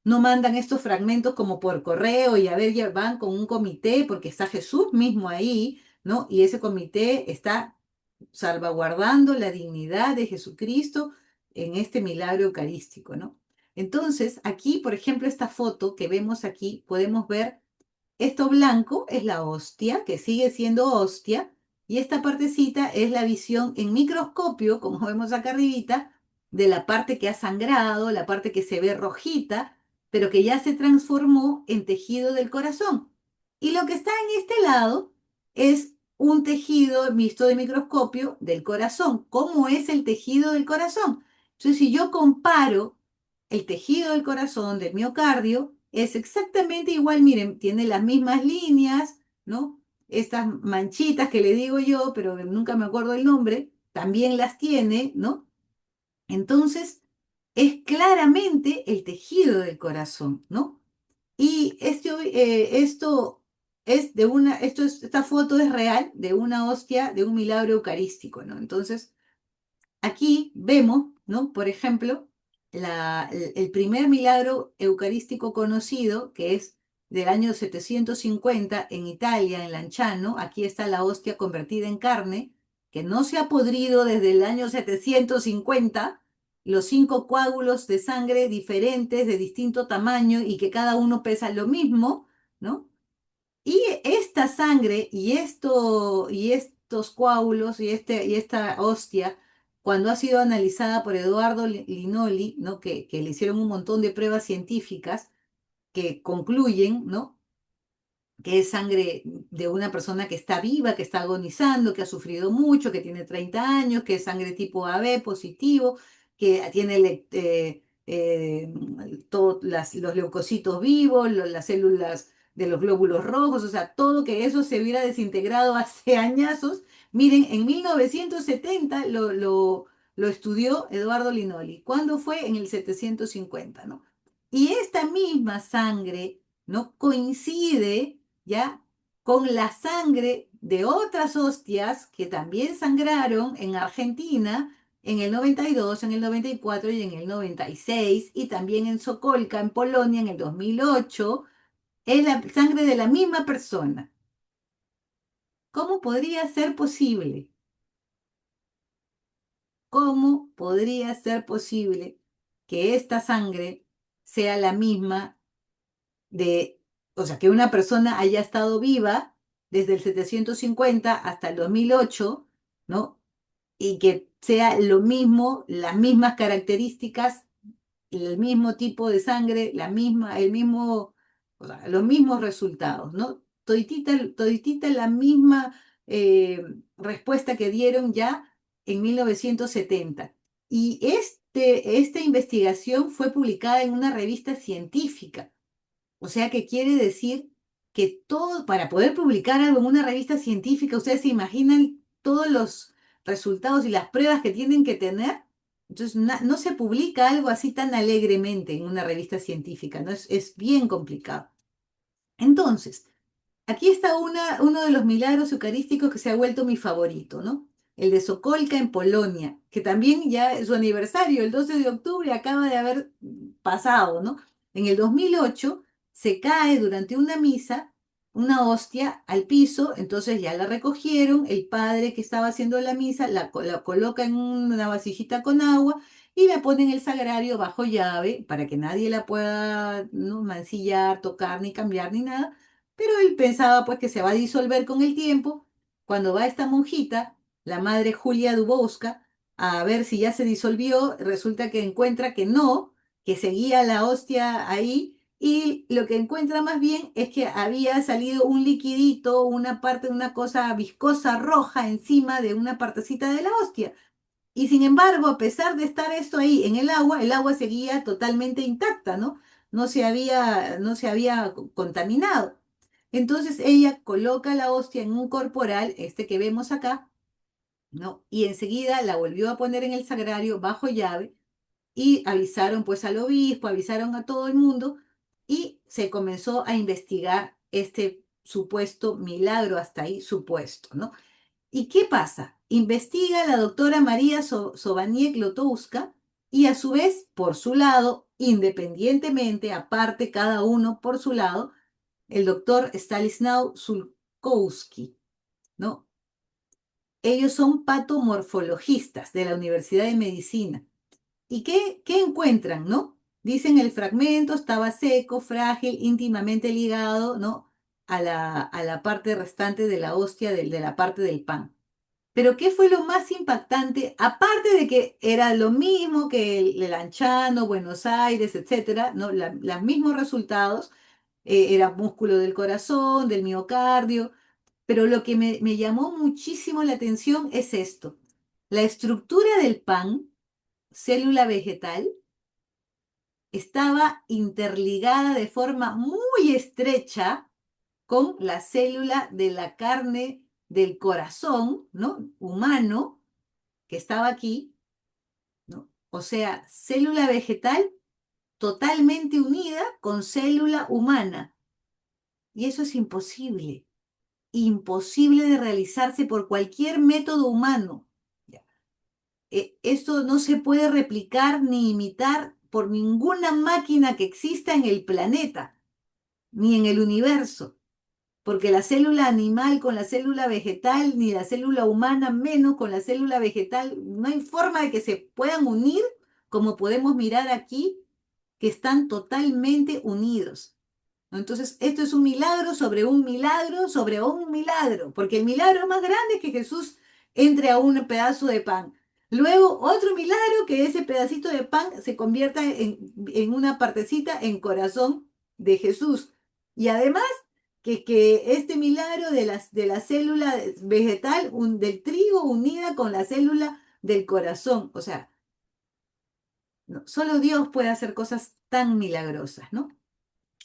no mandan estos fragmentos como por correo y a ver, ya van con un comité porque está Jesús mismo ahí, ¿no? Y ese comité está salvaguardando la dignidad de Jesucristo en este milagro eucarístico, ¿no? Entonces, aquí, por ejemplo, esta foto que vemos aquí, podemos ver esto blanco es la hostia, que sigue siendo hostia, y esta partecita es la visión en microscopio, como vemos acá arribita, de la parte que ha sangrado, la parte que se ve rojita, pero que ya se transformó en tejido del corazón. Y lo que está en este lado es un tejido visto de microscopio del corazón. ¿Cómo es el tejido del corazón? Entonces, si yo comparo el tejido del corazón, del miocardio, es exactamente igual, miren, tiene las mismas líneas, ¿no? estas manchitas que le digo yo, pero nunca me acuerdo el nombre, también las tiene, ¿no? Entonces, es claramente el tejido del corazón, ¿no? Y esto es de esta foto es real de una hostia de un milagro eucarístico, ¿no? Entonces, aquí vemos, ¿no? Por ejemplo, el primer milagro eucarístico conocido, que es del año 750 en Italia, en Lanciano. Aquí está la hostia convertida en carne, que no se ha podrido desde el año 750, los 5 coágulos de sangre diferentes, de distinto tamaño y que cada uno pesa lo mismo, ¿no? Y esta sangre y estos coágulos y esta hostia, cuando ha sido analizada por Eduardo Linoli, ¿no? Que le hicieron un montón de pruebas científicas que concluyen, ¿no? Que es sangre de una persona que está viva, que está agonizando, que ha sufrido mucho, que tiene 30 años, que es sangre tipo AB positivo, que tiene todos los leucocitos vivos, las células de los glóbulos rojos, o sea, todo que eso se hubiera desintegrado hace añazos. Miren, en 1970 lo estudió Eduardo Linoli. ¿Cuándo fue? En el 750, ¿no? Y esta misma sangre, ¿no? Coincide, ¿ya? Con la sangre de otras hostias que también sangraron en Argentina en el 92, en el 94 y en el 96, y también en Sokolka, en Polonia, en el 2008. Es la sangre de la misma persona. ¿Cómo podría ser posible? ¿Cómo podría ser posible que esta sangre sea la misma de, o sea, que una persona haya estado viva desde el 750 hasta el 2008, ¿no? Y que sea lo mismo, las mismas características, el mismo tipo de sangre, o sea, los mismos resultados, ¿no? Toditita la misma respuesta que dieron ya en 1970. Y esta investigación fue publicada en una revista científica. O sea que quiere decir que todo, para poder publicar algo en una revista científica, ustedes se imaginan todos los resultados y las pruebas que tienen que tener. Entonces, no se publica algo así tan alegremente en una revista científica, ¿no? Es bien complicado. Entonces, aquí está uno de los milagros eucarísticos que se ha vuelto mi favorito, ¿no? El de Sokolka en Polonia, que también ya es su aniversario, el 12 de octubre acaba de haber pasado, ¿no? En el 2008 se cae durante una misa una hostia al piso, entonces ya la recogieron, el padre que estaba haciendo la misa la coloca en una vasijita con agua y la pone en el sagrario bajo llave para que nadie la pueda, ¿no? Mancillar, tocar, ni cambiar, ni nada, pero él pensaba pues que se va a disolver con el tiempo. Cuando va esta monjita, la madre Julia Dubowska, a ver si ya se disolvió, resulta que encuentra que no, que seguía la hostia ahí, y lo que encuentra más bien es que había salido un liquidito, una parte, una cosa viscosa roja encima de una partecita de la hostia. Y sin embargo, a pesar de estar esto ahí en el agua seguía totalmente intacta, ¿no? No se había contaminado. Entonces ella coloca la hostia en un corporal, este que vemos acá, ¿no? Y enseguida la volvió a poner en el sagrario bajo llave y avisaron pues al obispo, avisaron a todo el mundo y se comenzó a investigar este supuesto milagro hasta ahí, supuesto, ¿no? ¿Y qué pasa? Investiga la doctora María Sobaniek-Lotowska y a su vez, por su lado, independientemente, aparte, cada uno por su lado, el doctor Stanislaw Sulkowski, ¿no? Ellos son patomorfologistas de la Universidad de Medicina. ¿Y qué encuentran, no? Dicen el fragmento estaba seco, frágil, íntimamente ligado, ¿no? A la parte restante de la hostia de la parte del pan. Pero ¿qué fue lo más impactante? Aparte de que era lo mismo que el Lanchano, Buenos Aires, etcétera, ¿no? Los mismos resultados, era músculo del corazón, del miocardio, pero lo que me llamó muchísimo la atención es esto. La estructura del pan, célula vegetal, estaba interligada de forma muy estrecha, con la célula de la carne del corazón, ¿no? Humano, que estaba aquí, ¿no? O sea, célula vegetal totalmente unida con célula humana. Y eso es imposible, imposible de realizarse por cualquier método humano. Ya. Esto no se puede replicar ni imitar por ninguna máquina que exista en el planeta, ni en el universo. Porque la célula animal con la célula vegetal, ni la célula humana menos con la célula vegetal, no hay forma de que se puedan unir como podemos mirar aquí, que están totalmente unidos, ¿no? Entonces, esto es un milagro sobre un milagro sobre un milagro, porque el milagro más grande es que Jesús entre a un pedazo de pan. Luego, otro milagro que ese pedacito de pan se convierta en una partecita en corazón de Jesús. Y además, que este milagro de la célula vegetal, del trigo unida con la célula del corazón. O sea, no, solo Dios puede hacer cosas tan milagrosas, ¿no?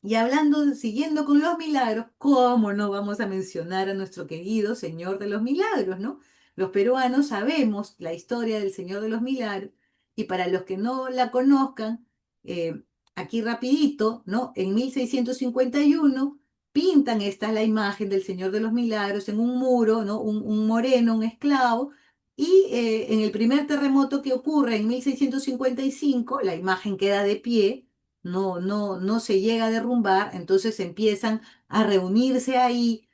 Y hablando, siguiendo con los milagros, ¿cómo no vamos a mencionar a nuestro querido Señor de los Milagros, ¿no? Los peruanos sabemos la historia del Señor de los Milagros y para los que no la conozcan, eh, aquí rapidito, ¿no? En 1651 pintan esta la imagen del Señor de los Milagros en un muro, ¿no? Un moreno, un esclavo. Y en el primer terremoto que ocurre en 1655, la imagen queda de pie, no se llega a derrumbar, entonces empiezan a reunirse ahí,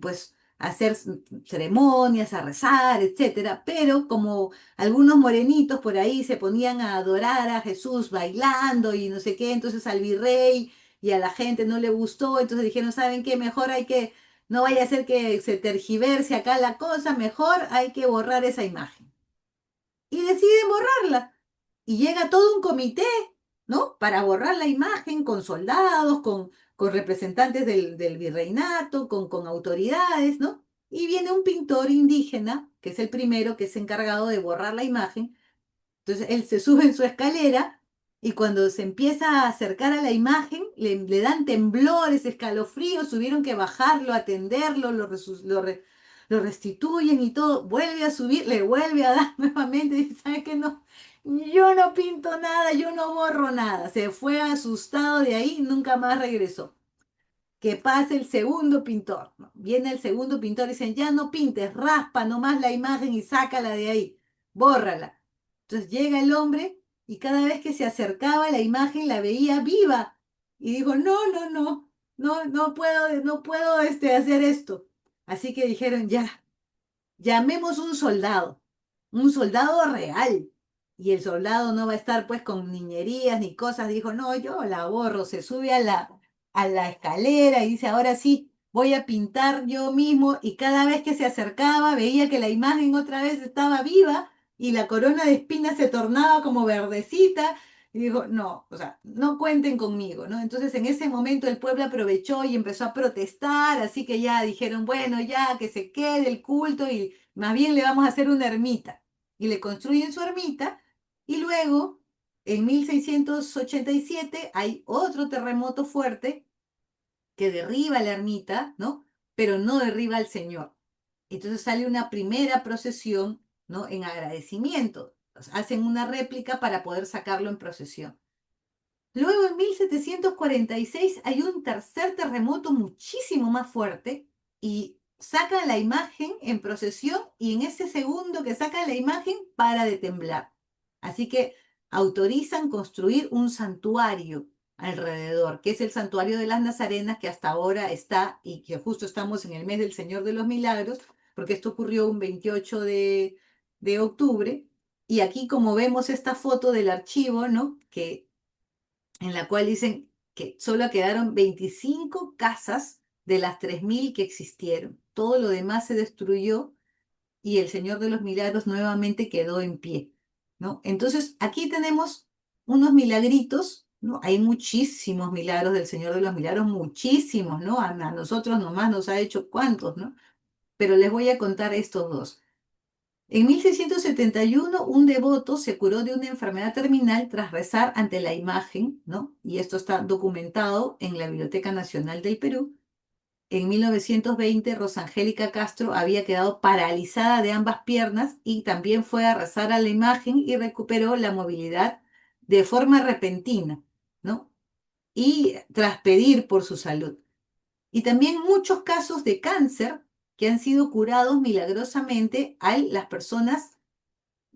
pues, a hacer ceremonias, a rezar, etcétera. Pero como algunos morenitos por ahí se ponían a adorar a Jesús bailando y no sé qué, entonces al virrey y a la gente no le gustó, entonces dijeron, ¿saben qué? Mejor hay que, no vaya a ser que se tergiverse acá la cosa, mejor hay que borrar esa imagen y deciden borrarla. Y llega todo un comité, ¿no? Para borrar la imagen con soldados, con representantes del virreinato, con autoridades, ¿no? Y viene un pintor indígena, que es el primero que es encargado de borrar la imagen. Entonces él se sube en su escalera y cuando se empieza a acercar a la imagen, le dan temblores, escalofríos, tuvieron que bajarlo, atenderlo, lo restituyen y todo, vuelve a subir, le vuelve a dar nuevamente y dice, ¿sabes qué? No, yo no pinto nada, yo no borro nada. Se fue asustado de ahí y nunca más regresó. Que pase el segundo pintor, ¿no? Viene el segundo pintor y dicen, ya no pintes, raspa nomás la imagen y sácala de ahí, bórrala. Entonces llega el hombre y cada vez que se acercaba la imagen la veía viva y dijo, no puedo, no puedo hacer esto. Así que dijeron, ya, llamemos un soldado real. Y el soldado no va a estar pues con niñerías ni cosas. Dijo, no, yo la borro. Se sube a la escalera y dice, ahora sí, voy a pintar yo mismo. Y cada vez que se acercaba veía que la imagen otra vez estaba viva y la corona de espinas se tornaba como verdecita. Y dijo, no, o sea, no cuenten conmigo, ¿no? Entonces en ese momento el pueblo aprovechó y empezó a protestar, así que ya dijeron, bueno, ya que se quede el culto y más bien le vamos a hacer una ermita. Y le construyen su ermita y luego, en 1687 hay otro terremoto fuerte que derriba la ermita, ¿no? Pero no derriba al Señor. Entonces sale una primera procesión, ¿no? En agradecimiento. Hacen una réplica para poder sacarlo en procesión. Luego, en 1746 hay un tercer terremoto muchísimo más fuerte y sacan la imagen en procesión y en ese segundo que sacan la imagen para de temblar. Así que autorizan construir un santuario alrededor, que es el santuario de las Nazarenas, que hasta ahora está y que justo estamos en el mes del Señor de los Milagros, porque esto ocurrió un 28 de octubre. Y aquí como vemos esta foto del archivo, ¿no? Que en la cual dicen que solo quedaron 25 casas de las 3.000 que existieron. Todo lo demás se destruyó y el Señor de los Milagros nuevamente quedó en pie, ¿no? Entonces, aquí tenemos unos milagritos, ¿no? Hay muchísimos milagros del Señor de los Milagros, muchísimos, ¿no? A nosotros nomás nos ha hecho cuántos, ¿no? Pero les voy a contar estos dos. En 1671, un devoto se curó de una enfermedad terminal tras rezar ante la imagen, ¿no? Y esto está documentado en la Biblioteca Nacional del Perú. en 1920 Rosangélica Castro había quedado paralizada de ambas piernas y también fue a rezar a la imagen y recuperó la movilidad de forma repentina, ¿no? Y tras pedir por su salud. Y también muchos casos de cáncer que han sido curados milagrosamente a las personas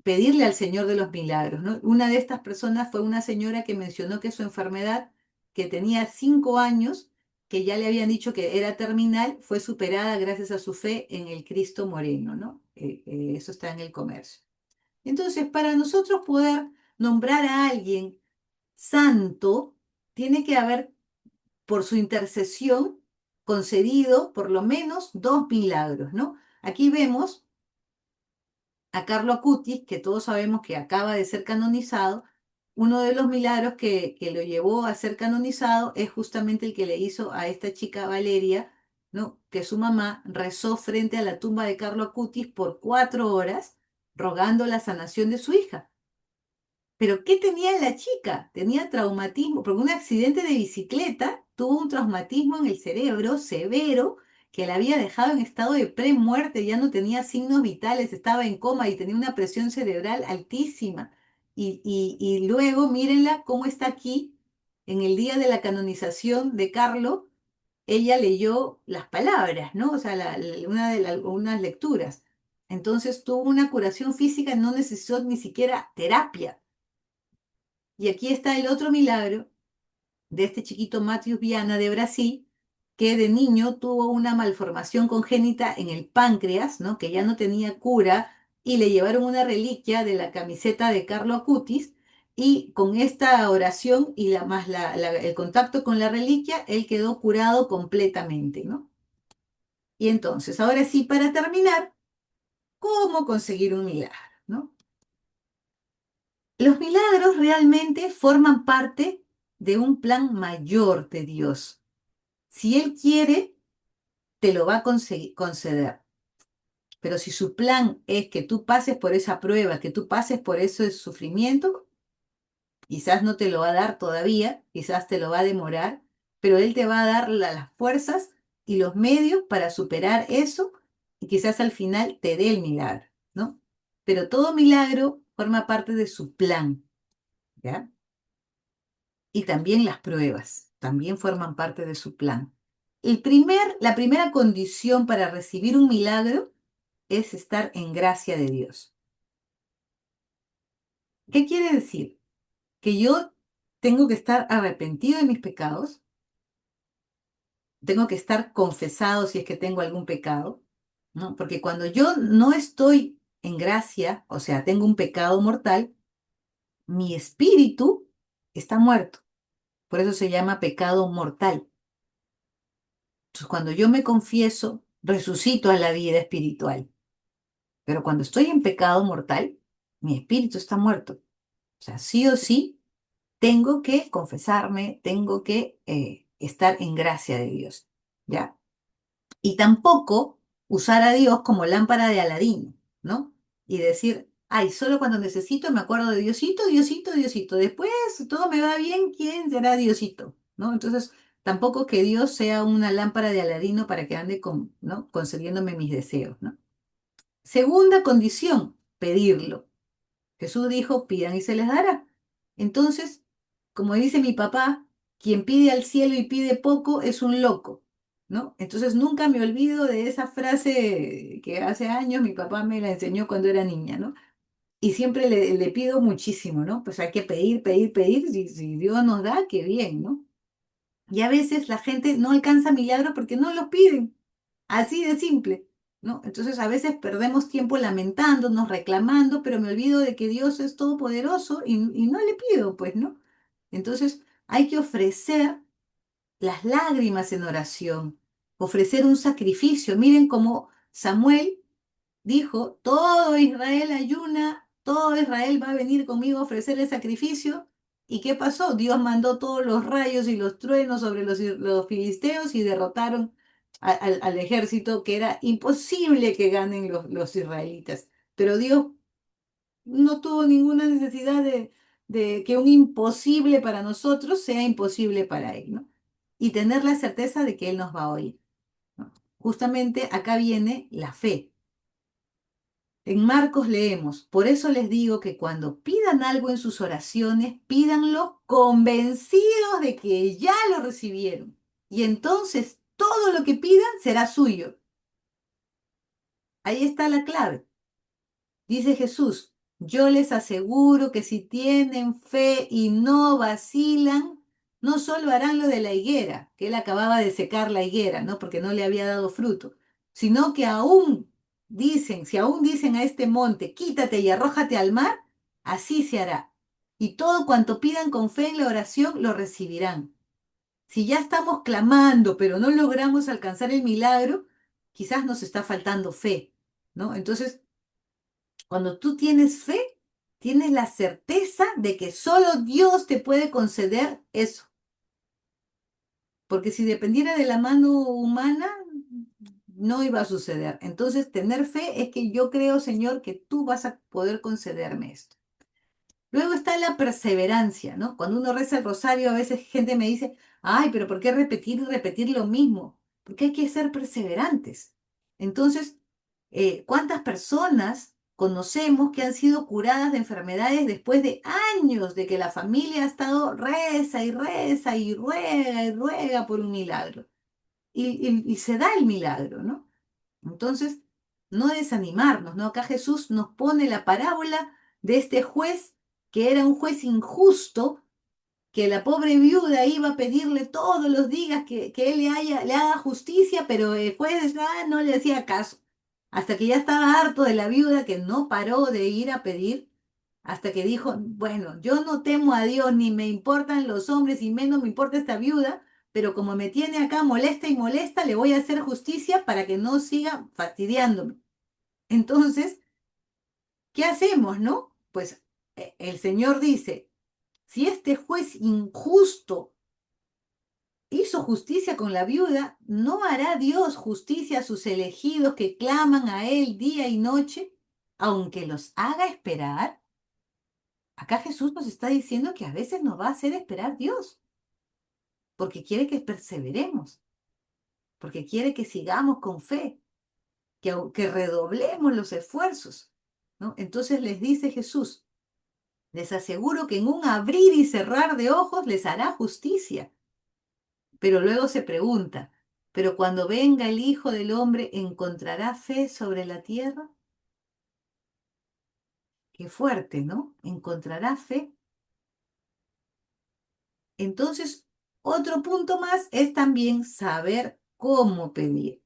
pedirle al Señor de los Milagros, ¿no? Una de estas personas fue una señora que mencionó que su enfermedad, que tenía 5 años, que ya le habían dicho que era terminal, fue superada gracias a su fe en el Cristo Moreno, ¿no? Eso está en el comercio. Entonces, para nosotros poder nombrar a alguien santo, tiene que haber, por su intercesión, concedido por lo menos 2 milagros, ¿no? Aquí vemos a Carlo Acutis, que todos sabemos que acaba de ser canonizado. Uno de los milagros que lo llevó a ser canonizado es justamente el que le hizo a esta chica Valeria, ¿no? Que su mamá rezó frente a la tumba de Carlo Acutis por 4 horas rogando la sanación de su hija. Pero ¿qué tenía la chica? Tenía traumatismo, porque un accidente de bicicleta tuvo un traumatismo en el cerebro severo que la había dejado en estado de premuerte, ya no tenía signos vitales, estaba en coma y tenía una presión cerebral altísima. Y luego mírenla cómo está aquí, en el día de la canonización de Carlo, ella leyó las palabras, ¿no? O sea, una de unas lecturas. Entonces tuvo una curación física, no necesitó ni siquiera terapia. Y aquí está el otro milagro de este chiquito Matheus Viana de Brasil, que de niño tuvo una malformación congénita en el páncreas, ¿no? Que ya no tenía cura, y le llevaron una reliquia de la camiseta de Carlo Acutis, y con esta oración y más el contacto con la reliquia, él quedó curado completamente, ¿no? Y entonces, ahora sí, para terminar, ¿cómo conseguir un milagro, ¿no? Los milagros realmente forman parte de un plan mayor de Dios. Si Él quiere, te lo va a conceder. Pero si su plan es que tú pases por esa prueba, que tú pases por ese sufrimiento, quizás no te lo va a dar todavía, quizás te lo va a demorar, pero Él te va a dar las fuerzas y los medios para superar eso y quizás al final te dé el milagro, ¿no? Pero todo milagro forma parte de su plan, ¿ya? Y también las pruebas, también forman parte de su plan. La primera condición para recibir un milagro es estar en gracia de Dios. ¿Qué quiere decir? Que yo tengo que estar arrepentido de mis pecados, tengo que estar confesado si es que tengo algún pecado, ¿no? Porque cuando yo no estoy en gracia, o sea, tengo un pecado mortal, mi espíritu está muerto. Por eso se llama pecado mortal. Entonces, cuando yo me confieso, resucito a la vida espiritual. Pero cuando estoy en pecado mortal, mi espíritu está muerto. O sea, sí o sí, tengo que confesarme, tengo que estar en gracia de Dios. ¿Ya? Y tampoco usar a Dios como lámpara de Aladino, ¿no? Y decir, ay, solo cuando necesito me acuerdo de Diosito, Diosito, Diosito. Después todo me va bien, ¿quién será Diosito? ¿No? Entonces, tampoco que Dios sea una lámpara de Aladino para que ande ¿no? concediéndome mis deseos, ¿no? Segunda condición, pedirlo. Jesús dijo, pidan y se les dará. Entonces, como dice mi papá, quien pide al cielo y pide poco es un loco, ¿no? Entonces nunca me olvido de esa frase que hace años mi papá me la enseñó cuando era niña, ¿no? Y siempre le pido muchísimo, ¿no? Pues hay que pedir, pedir, pedir. Si Dios nos da, qué bien, ¿no? Y a veces la gente no alcanza milagros porque no los piden. Así de simple, ¿no? Entonces a veces perdemos tiempo lamentándonos, reclamando, pero me olvido de que Dios es todopoderoso y no le pido, pues, ¿no? Entonces hay que ofrecer las lágrimas en oración, ofrecer un sacrificio. Miren cómo Samuel dijo, todo Israel ayuna, todo Israel va a venir conmigo a ofrecerle sacrificio. ¿Y qué pasó? Dios mandó todos los rayos y los truenos sobre los filisteos y derrotaron al ejército, que era imposible que ganen los israelitas. Pero Dios no tuvo ninguna necesidad de que un imposible para nosotros sea imposible para Él, ¿no? Y tener la certeza de que Él nos va a oír. justamente acá viene la fe. En Marcos leemos, por eso les digo que cuando pidan algo en sus oraciones, pídanlo convencidos de que ya lo recibieron. Y entonces todo lo que pidan será suyo. Ahí está la clave. Dice Jesús, yo les aseguro que si tienen fe y no vacilan, no solo harán lo de la higuera, que él acababa de secar la higuera, ¿no? Porque no le había dado fruto, sino que aún dicen, si aún dicen a este monte, quítate y arrójate al mar, así se hará. Y todo cuanto pidan con fe en la oración, lo recibirán. Si ya estamos clamando, pero no logramos alcanzar el milagro, quizás nos está faltando fe, ¿no? Entonces, cuando tú tienes fe, tienes la certeza de que solo Dios te puede conceder eso. Porque si dependiera de la mano humana, no iba a suceder. Entonces, tener fe es que yo creo, Señor, que tú vas a poder concederme esto. Luego está la perseverancia, ¿no? Cuando uno reza el rosario, a veces gente me dice, ay, pero ¿por qué repetir y repetir lo mismo? Porque hay que ser perseverantes. Entonces, ¿cuántas personas conocemos que han sido curadas de enfermedades después de años de que la familia ha estado reza y reza y ruega por un milagro? Y se da el milagro, ¿no? Entonces, no desanimarnos, ¿no? Acá Jesús nos pone la parábola de este juez que era un juez injusto, que la pobre viuda iba a pedirle todos los días que él le haga justicia, pero el juez no le hacía caso. Hasta que ya estaba harto de la viuda que no paró de ir a pedir, hasta que dijo, bueno, yo no temo a Dios, ni me importan los hombres, y menos me importa esta viuda, pero como me tiene acá molesta y molesta, le voy a hacer justicia para que no siga fastidiándome. Entonces, ¿qué hacemos, no? Pues el Señor dice, si este juez injusto hizo justicia con la viuda, ¿no hará Dios justicia a sus elegidos que claman a Él día y noche, aunque los haga esperar? Acá Jesús nos está diciendo que a veces nos va a hacer esperar Dios, porque quiere que perseveremos, porque quiere que sigamos con fe, que redoblemos los esfuerzos, ¿no? Entonces les dice Jesús, les aseguro que en un abrir y cerrar de ojos les hará justicia. Pero luego se pregunta, ¿pero cuando venga el Hijo del Hombre encontrará fe sobre la tierra? Qué fuerte, ¿no? ¿Encontrará fe? Entonces, otro punto más es también saber cómo pedir.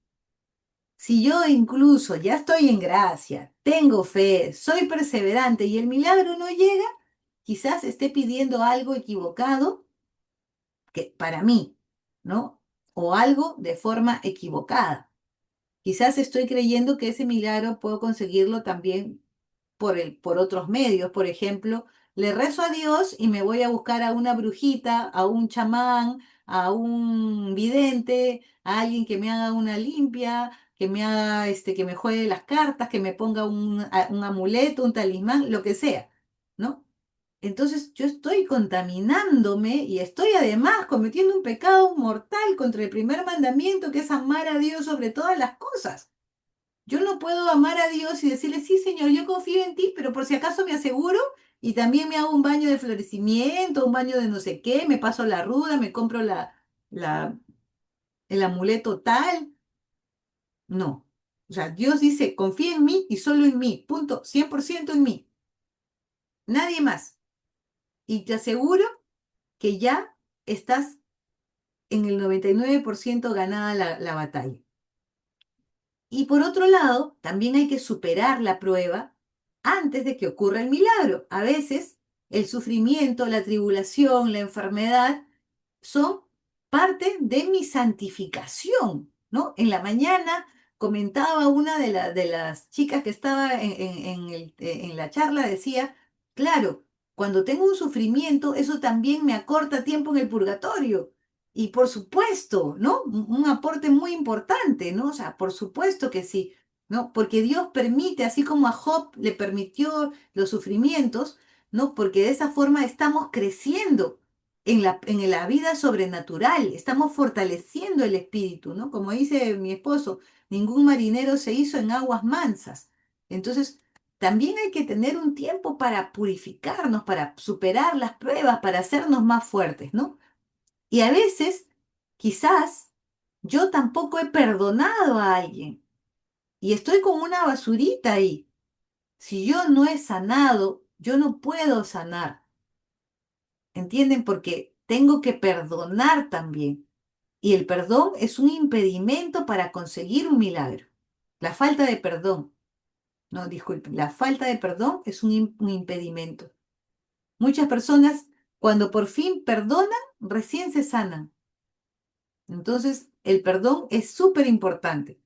Si yo incluso ya estoy en gracia, tengo fe, soy perseverante y el milagro no llega, quizás esté pidiendo algo equivocado que para mí, ¿no? O algo de forma equivocada. Quizás estoy creyendo que ese milagro puedo conseguirlo también por otros medios. Por ejemplo, le rezo a Dios y me voy a buscar a una brujita, a un chamán, a un vidente, a alguien que me haga una limpia, que me haga, que me juegue las cartas, que me ponga un amuleto, un talismán, lo que sea, ¿no? Entonces yo estoy contaminándome y estoy además cometiendo un pecado mortal contra el primer mandamiento, que es amar a Dios sobre todas las cosas. Yo no puedo amar a Dios y decirle, sí, Señor, yo confío en ti, pero por si acaso me aseguro y también me hago un baño de florecimiento, un baño de no sé qué, me paso la ruda, me compro la, el amuleto tal. No. O sea, Dios dice, confía en mí y solo en mí, punto, 100% en mí, nadie más. Y te aseguro que ya estás en el 99% ganada la batalla. Y por otro lado, también hay que superar la prueba antes de que ocurra el milagro. A veces el sufrimiento, la tribulación, la enfermedad son parte de mi santificación, ¿no? En la mañana comentaba una de las chicas que estaba en la charla, decía, claro, cuando tengo un sufrimiento, eso también me acorta tiempo en el purgatorio. Y por supuesto, ¿no? Un aporte muy importante, ¿no? O sea, por supuesto que sí, ¿no? Porque Dios permite, así como a Job le permitió los sufrimientos, ¿no? Porque de esa forma estamos creciendo. en la vida sobrenatural, estamos fortaleciendo el espíritu, ¿no? Como dice mi esposo, ningún marinero se hizo en aguas mansas. Entonces, también hay que tener un tiempo para purificarnos, para superar las pruebas, para hacernos más fuertes, ¿no? Y a veces, quizás, yo tampoco he perdonado a alguien y estoy con una basurita ahí. Si yo no he sanado, yo no puedo sanar. ¿Entienden? Porque tengo que perdonar también. Y el perdón es un impedimento para conseguir un milagro. La falta de perdón, no, disculpen, la falta de perdón es un impedimento. Muchas personas, cuando por fin perdonan, recién se sanan. Entonces, el perdón es súper importante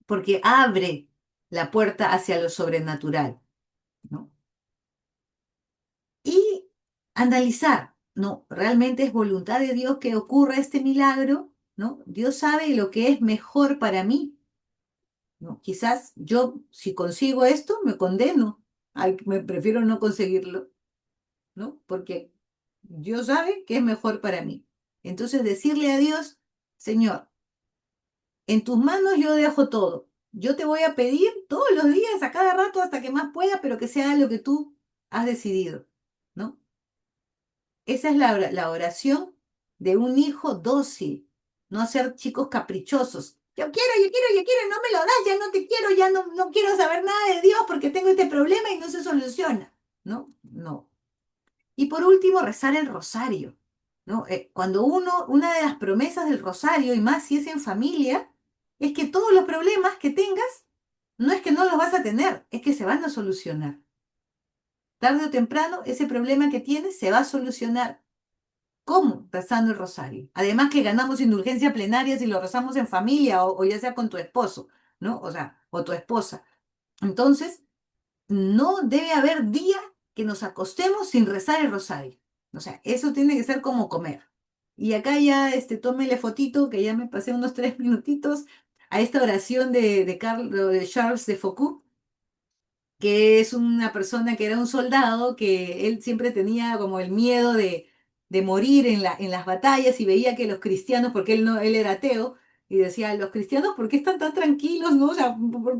porque abre la puerta hacia lo sobrenatural, ¿no? Y analizar, ¿no? ¿Realmente es voluntad de Dios que ocurra este milagro? ¿No? Dios sabe lo que es mejor para mí, ¿no? Quizás yo, si consigo esto, me condeno. Ay, me prefiero no conseguirlo, ¿no? Porque Dios sabe que es mejor para mí. Entonces, decirle a Dios, Señor, en tus manos yo dejo todo. Yo te voy a pedir todos los días, a cada rato, hasta que más pueda, pero que sea lo que tú has decidido, ¿no? Esa es la oración de un hijo dócil, no ser chicos caprichosos. Yo quiero, no me lo das, ya no te quiero, ya no quiero saber nada de Dios porque tengo este problema y no se soluciona. No, no. Y por último, rezar el rosario, ¿no? Cuando una de las promesas del rosario, y más si es en familia, es que todos los problemas que tengas, no es que no los vas a tener, es que se van a solucionar. Tarde o temprano, ese problema que tienes se va a solucionar. ¿Cómo? Rezando el rosario. Además que ganamos indulgencia plenaria si lo rezamos en familia o ya sea con tu esposo, ¿no? O sea, o tu esposa. Entonces, no debe haber día que nos acostemos sin rezar el rosario. O sea, eso tiene que ser como comer. Y acá ya, tómele fotito, que ya me pasé unos 3 minutitos a esta oración de Charles de Foucault, que es una persona que era un soldado, que él siempre tenía como el miedo de morir en las batallas y veía que los cristianos, porque él, no, él era ateo, y decía, los cristianos, ¿por qué están tan tranquilos? ¿No? O sea,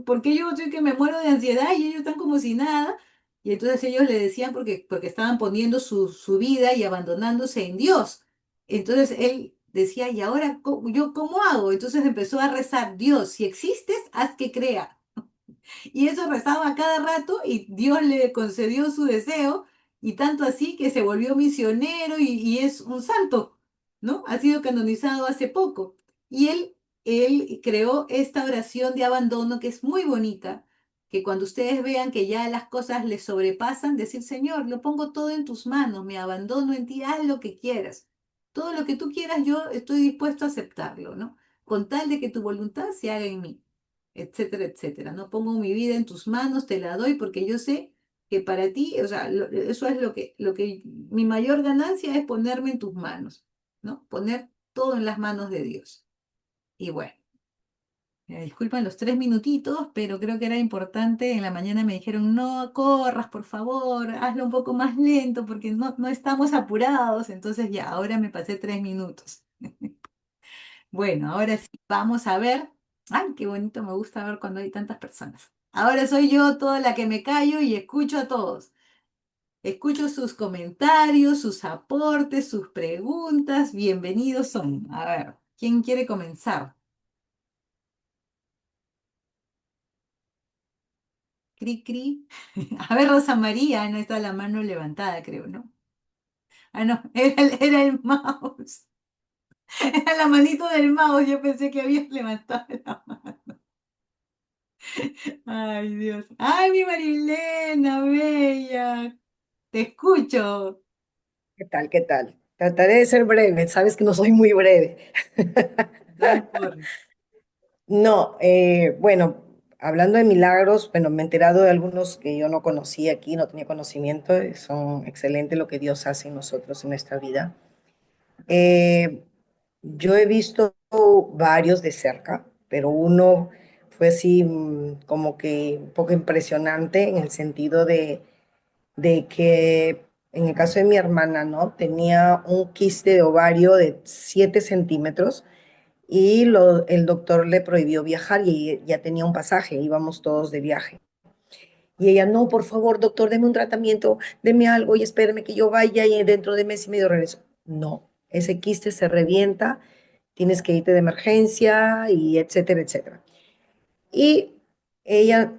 ¿por qué yo soy que me muero de ansiedad y ellos están como si nada? Y entonces ellos le decían porque estaban poniendo su vida y abandonándose en Dios. Entonces él decía, ¿y ahora yo cómo hago? Entonces empezó a rezar, Dios, si existes, haz que crea. Y eso rezaba a cada rato y Dios le concedió su deseo y tanto así que se volvió misionero y es un santo, ¿no? Ha sido canonizado hace poco. Y él creó esta oración de abandono que es muy bonita, que cuando ustedes vean que ya las cosas les sobrepasan, decir, Señor, lo pongo todo en tus manos, me abandono en ti, haz lo que quieras. Todo lo que tú quieras, yo estoy dispuesto a aceptarlo, ¿no? Con tal de que tu voluntad se haga en mí, etcétera, etcétera. No pongo mi vida en tus manos, te la doy porque yo sé que para ti, o sea, eso es lo que mi mayor ganancia es ponerme en tus manos, ¿no? Poner todo en las manos de Dios. Y bueno, disculpan los 3 minutitos, pero creo que era importante. En la mañana me dijeron, no corras, por favor, hazlo un poco más lento porque no estamos apurados. Entonces ya, ahora me pasé 3 minutos. Bueno, ahora sí, vamos a ver. Ay, qué bonito, me gusta ver cuando hay tantas personas. Ahora soy yo toda la que me callo y escucho a todos. Escucho sus comentarios, sus aportes, sus preguntas. Bienvenidos son. A ver, ¿quién quiere comenzar? Cri, cri. A ver, Rosa María, no está la mano levantada, creo, ¿no? Ah, no, era el mouse. Era la manito del mouse. Yo pensé que habías levantado la mano. Ay, Dios. Ay, mi Marilena, bella. Te escucho. ¿Qué tal? ¿Qué tal? Trataré de ser breve, sabes que no soy muy breve. No ocurre. No, bueno, hablando de milagros, bueno, me he enterado de algunos que yo no conocía aquí, no tenía conocimiento, y son excelentes lo que Dios hace en nosotros en nuestra vida. Eh, yo he visto varios de cerca, pero uno fue así como que un poco impresionante en el sentido de que en el caso de mi hermana, ¿no? Tenía un quiste de ovario de 7 centímetros y el doctor le prohibió viajar y ya tenía un pasaje, íbamos todos de viaje. Y ella, no, por favor, doctor, deme un tratamiento, deme algo y espéreme que yo vaya y dentro de mes y medio regreso. No, ese quiste se revienta, tienes que irte de emergencia y etcétera, etcétera. Y ella,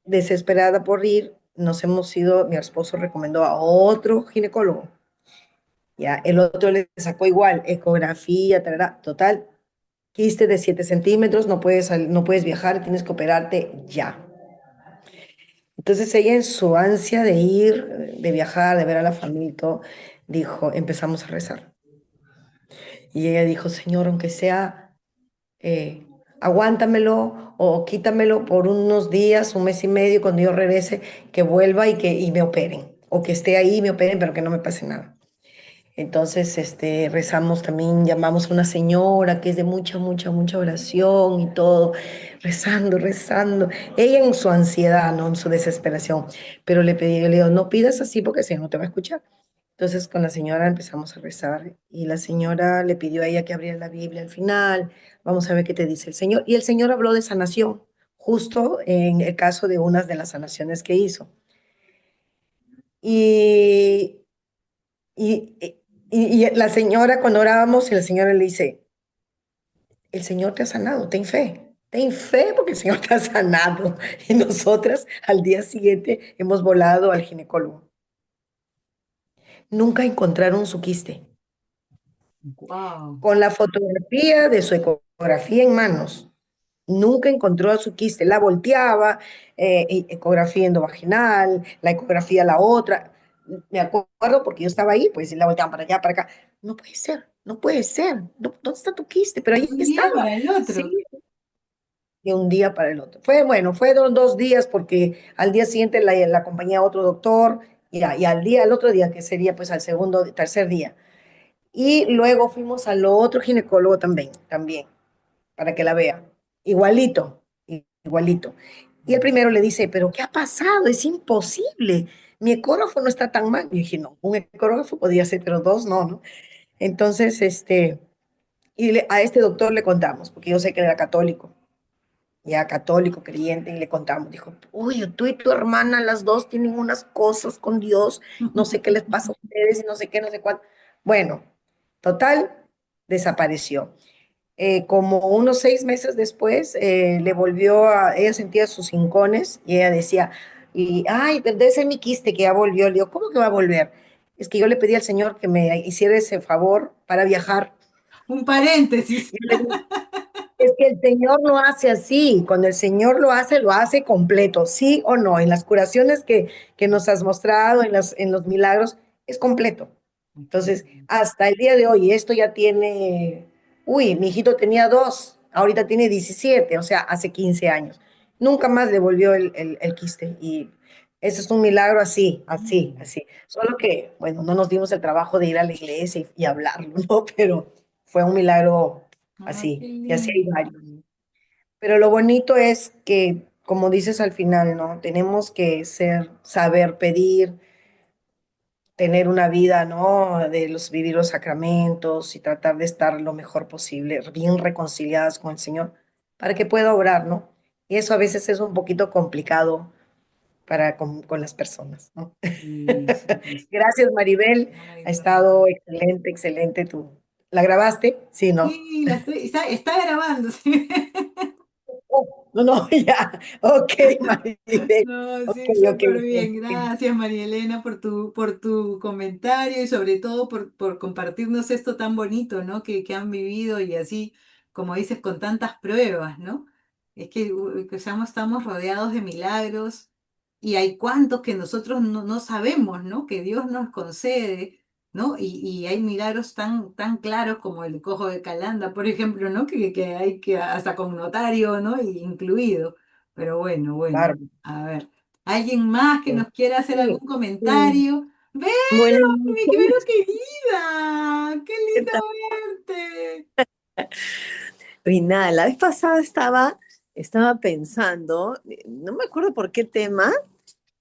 desesperada por ir, nos hemos ido, mi esposo recomendó a otro ginecólogo. Ya, el otro le sacó igual, ecografía, tarara, total, quiste de 7 centímetros, no puedes viajar, tienes que operarte ya. Entonces ella en su ansia de ir, de viajar, de ver a la familia y todo, dijo, empezamos a rezar. Y ella dijo, Señor, aunque sea, eh, aguántamelo o quítamelo por unos días, un mes y medio, cuando yo regrese, que vuelva y me operen. O que esté ahí y me operen, pero que no me pase nada. Entonces, rezamos también, llamamos a una señora que es de mucha, mucha, mucha oración y todo, rezando, rezando. Ella en su ansiedad, ¿no? En su desesperación. Pero le pedí, le digo, no pidas así porque el Señor no te va a escuchar. Entonces, con la señora empezamos a rezar y la señora le pidió a ella que abriera la Biblia al final. Vamos a ver qué te dice el Señor. Y el Señor habló de sanación, justo en el caso de unas de las sanaciones que hizo. Y Y, y la señora, cuando orábamos, y la señora le dice, el Señor te ha sanado, ten fe porque el Señor te ha sanado. Y nosotras al día siguiente hemos volado al ginecólogo. Nunca encontraron su quiste. Wow. Con la fotografía de su ecografía en manos, nunca encontró su quiste. La volteaba, ecografía endovaginal, la ecografía la otra. Me acuerdo porque yo estaba ahí, pues y la volteaban para allá, para acá. No puede ser, no puede ser. ¿Dónde está tu quiste? Pero De ahí un día estaba. para el Sí, otro. de un día para el otro. Fue bueno, fueron 2 días porque al día siguiente la acompañé a otro doctor y al otro día, que sería pues al segundo, tercer día. Y luego fuimos al otro ginecólogo también para que la vea. Igualito, igualito. Y el primero le dice, pero ¿qué ha pasado? Es imposible. Mi ecógrafo no está tan mal. Y dije, no, un ecógrafo podía ser, pero dos no, ¿no? Entonces, a este doctor le contamos, porque yo sé que era católico, ya católico, creyente, y le contamos. Dijo, uy, tú y tu hermana, las dos tienen unas cosas con Dios, no sé qué les pasa a ustedes y no sé qué, no sé cuánto. Bueno, total, desapareció. Como unos 6 meses después, ella sentía sus hincones y ella decía, ay, debe ser mi quiste que ya volvió. Le digo, ¿cómo que va a volver? Es que yo le pedí al Señor que me hiciera ese favor para viajar. Un paréntesis. Y yo le digo, es que el Señor lo hace así, cuando el Señor lo hace completo, sí o no, en las curaciones que nos has mostrado, en los milagros, es completo. Entonces, Excelente. hasta el día de hoy, esto ya tiene, uy, mi hijito tenía 2, ahorita tiene 17, o sea, hace 15 años. Nunca más le volvió el quiste y eso es un milagro así, así, Mm. así. Solo que, bueno, no nos dimos el trabajo de ir a la iglesia y hablarlo, ¿no? Pero fue un milagro Ay, qué así, y así hay lindo. varios. Pero lo bonito es que, como dices al final, ¿no? Tenemos que saber pedir, tener una vida, ¿no? Vivir los sacramentos y tratar de estar lo mejor posible, bien reconciliadas con el Señor, para que pueda obrar, ¿no? Y eso a veces es un poquito complicado con las personas, ¿no? Sí, sí, pues. Gracias, Maribel. Ay, Ha no. estado excelente, excelente tú. ¿La grabaste? Sí, ¿no? Sí, está grabando, sí. Oh, no, no, ya. Ok, Maribel. No, Ok, sí, ok, súper bien. ok. Gracias, María Elena, por tu comentario y sobre todo por compartirnos esto tan bonito, ¿no? Que han vivido y así, como dices, con tantas pruebas, ¿no? Es que estamos rodeados de milagros y hay cuantos que nosotros no sabemos, ¿no? Que Dios nos concede, ¿no? Y hay milagros tan claros como el cojo de Calanda, por ejemplo, ¿no? Que hay que hasta con notario, ¿no? Y incluido. Pero bueno. Claro. A ver, ¿alguien más que Sí, nos quiera hacer sí, algún sí. comentario? ¡Vero! Bueno, ¡Vero querida! ¡Qué lindo verte! Y nada, la vez pasada estaba pensando, no me acuerdo por qué tema,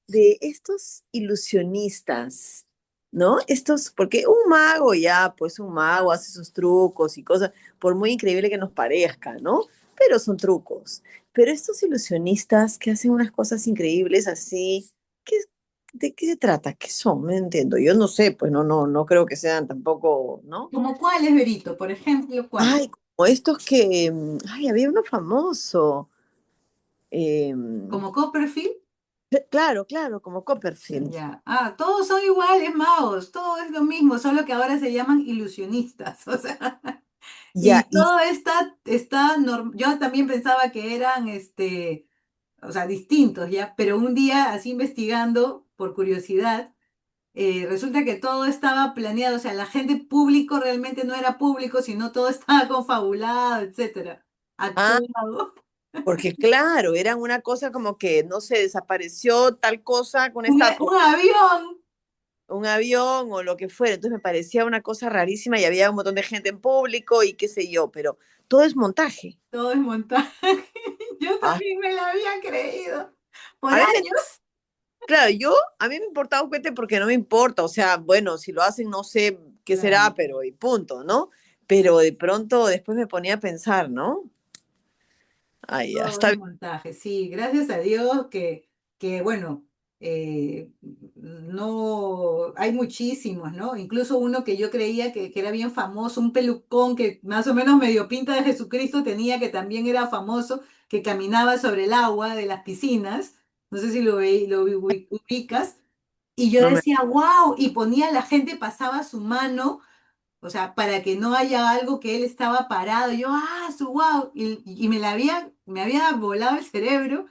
de estos ilusionistas. ¿no? Estos, porque un mago ya, pues un mago hace sus trucos y cosas, por muy increíble que nos parezca, ¿no? Pero son trucos. Pero estos ilusionistas que hacen unas cosas increíbles así, ¿qué, ¿de qué se trata? ¿Qué son? No entiendo. Yo no sé, pues no creo que sean tampoco, ¿no? ¿Como cuáles, Berito? Por ejemplo, ¿cuáles? Ay, como estos que, ay, había uno famoso. ¿Como Copperfield? Claro, claro, como Copperfield. Ya. Ah, todos son iguales, magos, todo es lo mismo, solo que ahora se llaman ilusionistas. O sea, Ya, y y, todo yo también pensaba que eran, o sea, distintos, ¿ya? Pero un día, así investigando, por curiosidad, resulta que todo estaba planeado, o sea, la gente público realmente no era público, sino todo estaba confabulado, etcétera, ah, actuado. porque claro, eran una cosa como que, no sé, desapareció tal cosa con Un, esta, un avión, un avión o lo que fuera. Entonces me parecía una cosa rarísima y había un montón de gente en público y qué sé yo, pero todo es montaje. todo es montaje. Yo Ah, también me la había creído por a mí me, años. claro, a mí me importaba un cohete porque no me importa, o sea, bueno, si lo hacen no sé qué Claro. será, pero y punto, ¿no? Pero de pronto después me ponía a pensar, ¿no? Ay, ya Todo está es bien. montaje, sí, gracias a Dios que bueno, no, hay muchísimos, ¿no? Incluso uno que yo creía que era bien famoso, un pelucón que más o menos medio pinta de Jesucristo tenía, que también era famoso, que caminaba sobre el agua de las piscinas, no sé si lo ubicas, y yo No me... decía, wow, y ponía, la gente pasaba su mano, o sea, para que no haya algo que él estaba parado. Yo, su wow. Y me había volado el cerebro.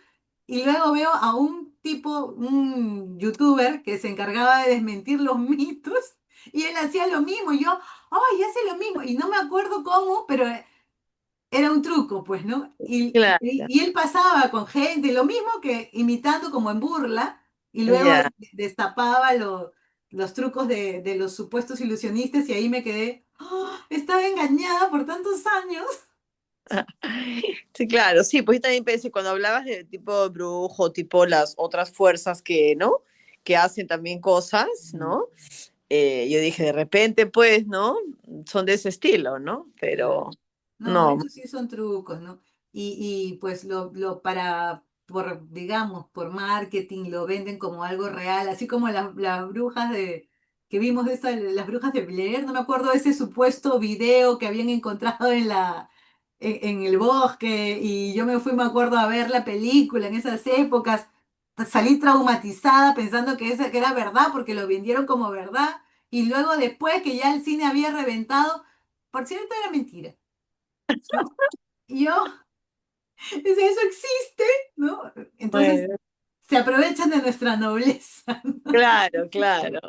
Y luego veo a un tipo, un youtuber que se encargaba de desmentir los mitos. Y él hacía lo mismo. Y yo, ¡ay, hace lo mismo! Y no me acuerdo cómo, pero era un truco, pues, ¿no? Claro, Y él pasaba con gente, lo mismo que imitando como en burla, y luego ya. destapaba los trucos de los supuestos ilusionistas y ahí me quedé, ¡ah! Estaba engañada por tantos años. Sí, claro, sí, pues yo también pensé, cuando hablabas de tipo brujo, tipo las otras fuerzas que, ¿no? Que hacen también cosas, Mm, ¿no? Yo dije, de repente, pues, ¿no? Son de ese estilo, ¿no? claro. Pero No, no, estos sí son trucos, ¿no? Y pues digamos, por marketing lo venden como algo real, así como las brujas que vimos las brujas de Blair, no me acuerdo de ese supuesto video que habían encontrado en el bosque, y yo me acuerdo, a ver la película en esas épocas, salí traumatizada pensando que era verdad, porque lo vendieron como verdad, y luego después que ya el cine había reventado, por cierto, era mentira. ¿No? Y yo, eso existe, ¿no? Entonces bueno, se aprovechan de nuestra nobleza. claro, claro.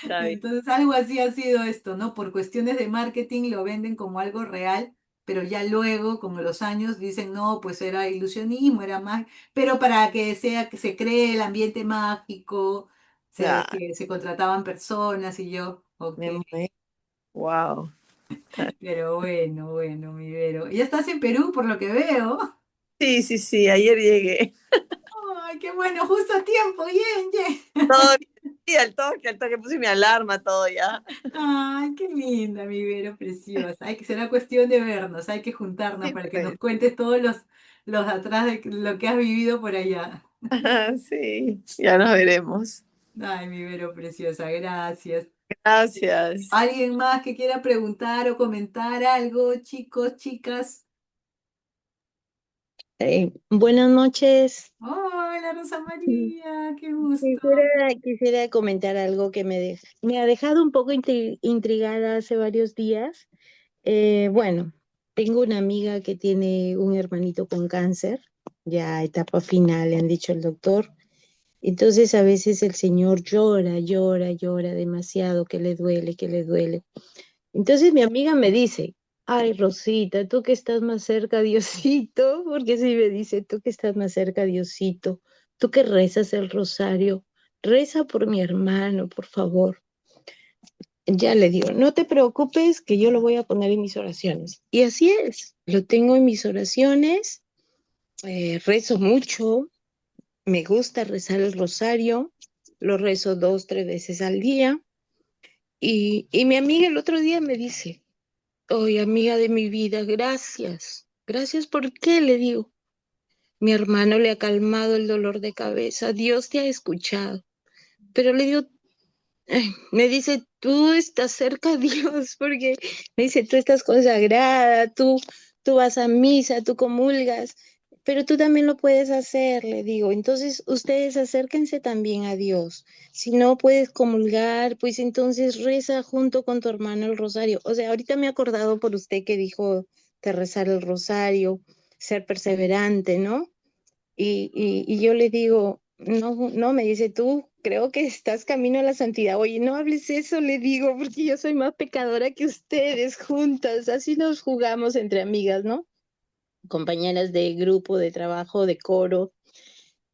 Está bien, Entonces algo así ha sido esto, ¿no? Por cuestiones de marketing lo venden como algo real, pero ya luego, con los años, dicen, no, pues era ilusionismo, era más, pero para que sea, que se cree el ambiente mágico, claro. que se contrataban personas y yo, ok, Wow. pero bueno, bueno, mi Vero. Ya estás en Perú, por lo que veo. Sí, sí, sí, ayer llegué. Ay, qué bueno, justo a tiempo, bien, bien. Todo bien, sí, al toque puse mi alarma, todo ya. Ay, qué linda, mi Vero preciosa. Será cuestión de vernos, hay que juntarnos Sí, para que nos pues. cuentes todos los atrás de lo que has vivido por allá. Sí, ya nos veremos. Ay, mi Vero preciosa, gracias. Gracias. ¿Alguien más que quiera preguntar o comentar algo, chicos, chicas? Buenas noches. Hola, Rosa Mm, María, qué gusto. quisiera comentar algo que me ha dejado un poco intrigada hace varios días. Bueno, tengo una amiga que tiene un hermanito con cáncer, ya etapa final, le han dicho el doctor. Entonces a veces el señor llora, llora, llora demasiado, que le duele, que le duele. Entonces mi amiga me dice, ay Rosita, tú que estás más cerca, Diosito, porque sí me dice, tú que estás más cerca, Diosito, tú que rezas el rosario, reza por mi hermano, por favor. Ya le digo, no te preocupes que yo lo voy a poner en mis oraciones. Y así es, lo tengo en mis oraciones, rezo mucho, me gusta rezar el rosario lo rezo 2, 3 veces al día. Y mi amiga el otro día me dice, oye, amiga de mi vida, gracias. Gracias, ¿por qué? Le digo. Mi hermano le ha calmado el dolor de cabeza. Dios te ha escuchado. Pero le digo, ay, me dice, tú estás cerca a Dios, porque me dice, tú estás consagrada, tú vas a misa, tú comulgas, pero tú también lo puedes hacer, le digo. Entonces, ustedes acérquense también a Dios. Si no puedes comulgar, pues entonces reza junto con tu hermano el rosario. O sea, ahorita me he acordado por usted que dijo de rezar el rosario, ser perseverante, ¿no? Y yo le digo, no, no, me dice, tú creo que estás camino a la santidad. Oye, no hables eso, le digo, porque yo soy más pecadora que ustedes juntas. Así nos jugamos entre amigas, ¿no? Compañeras de grupo, de trabajo, de coro.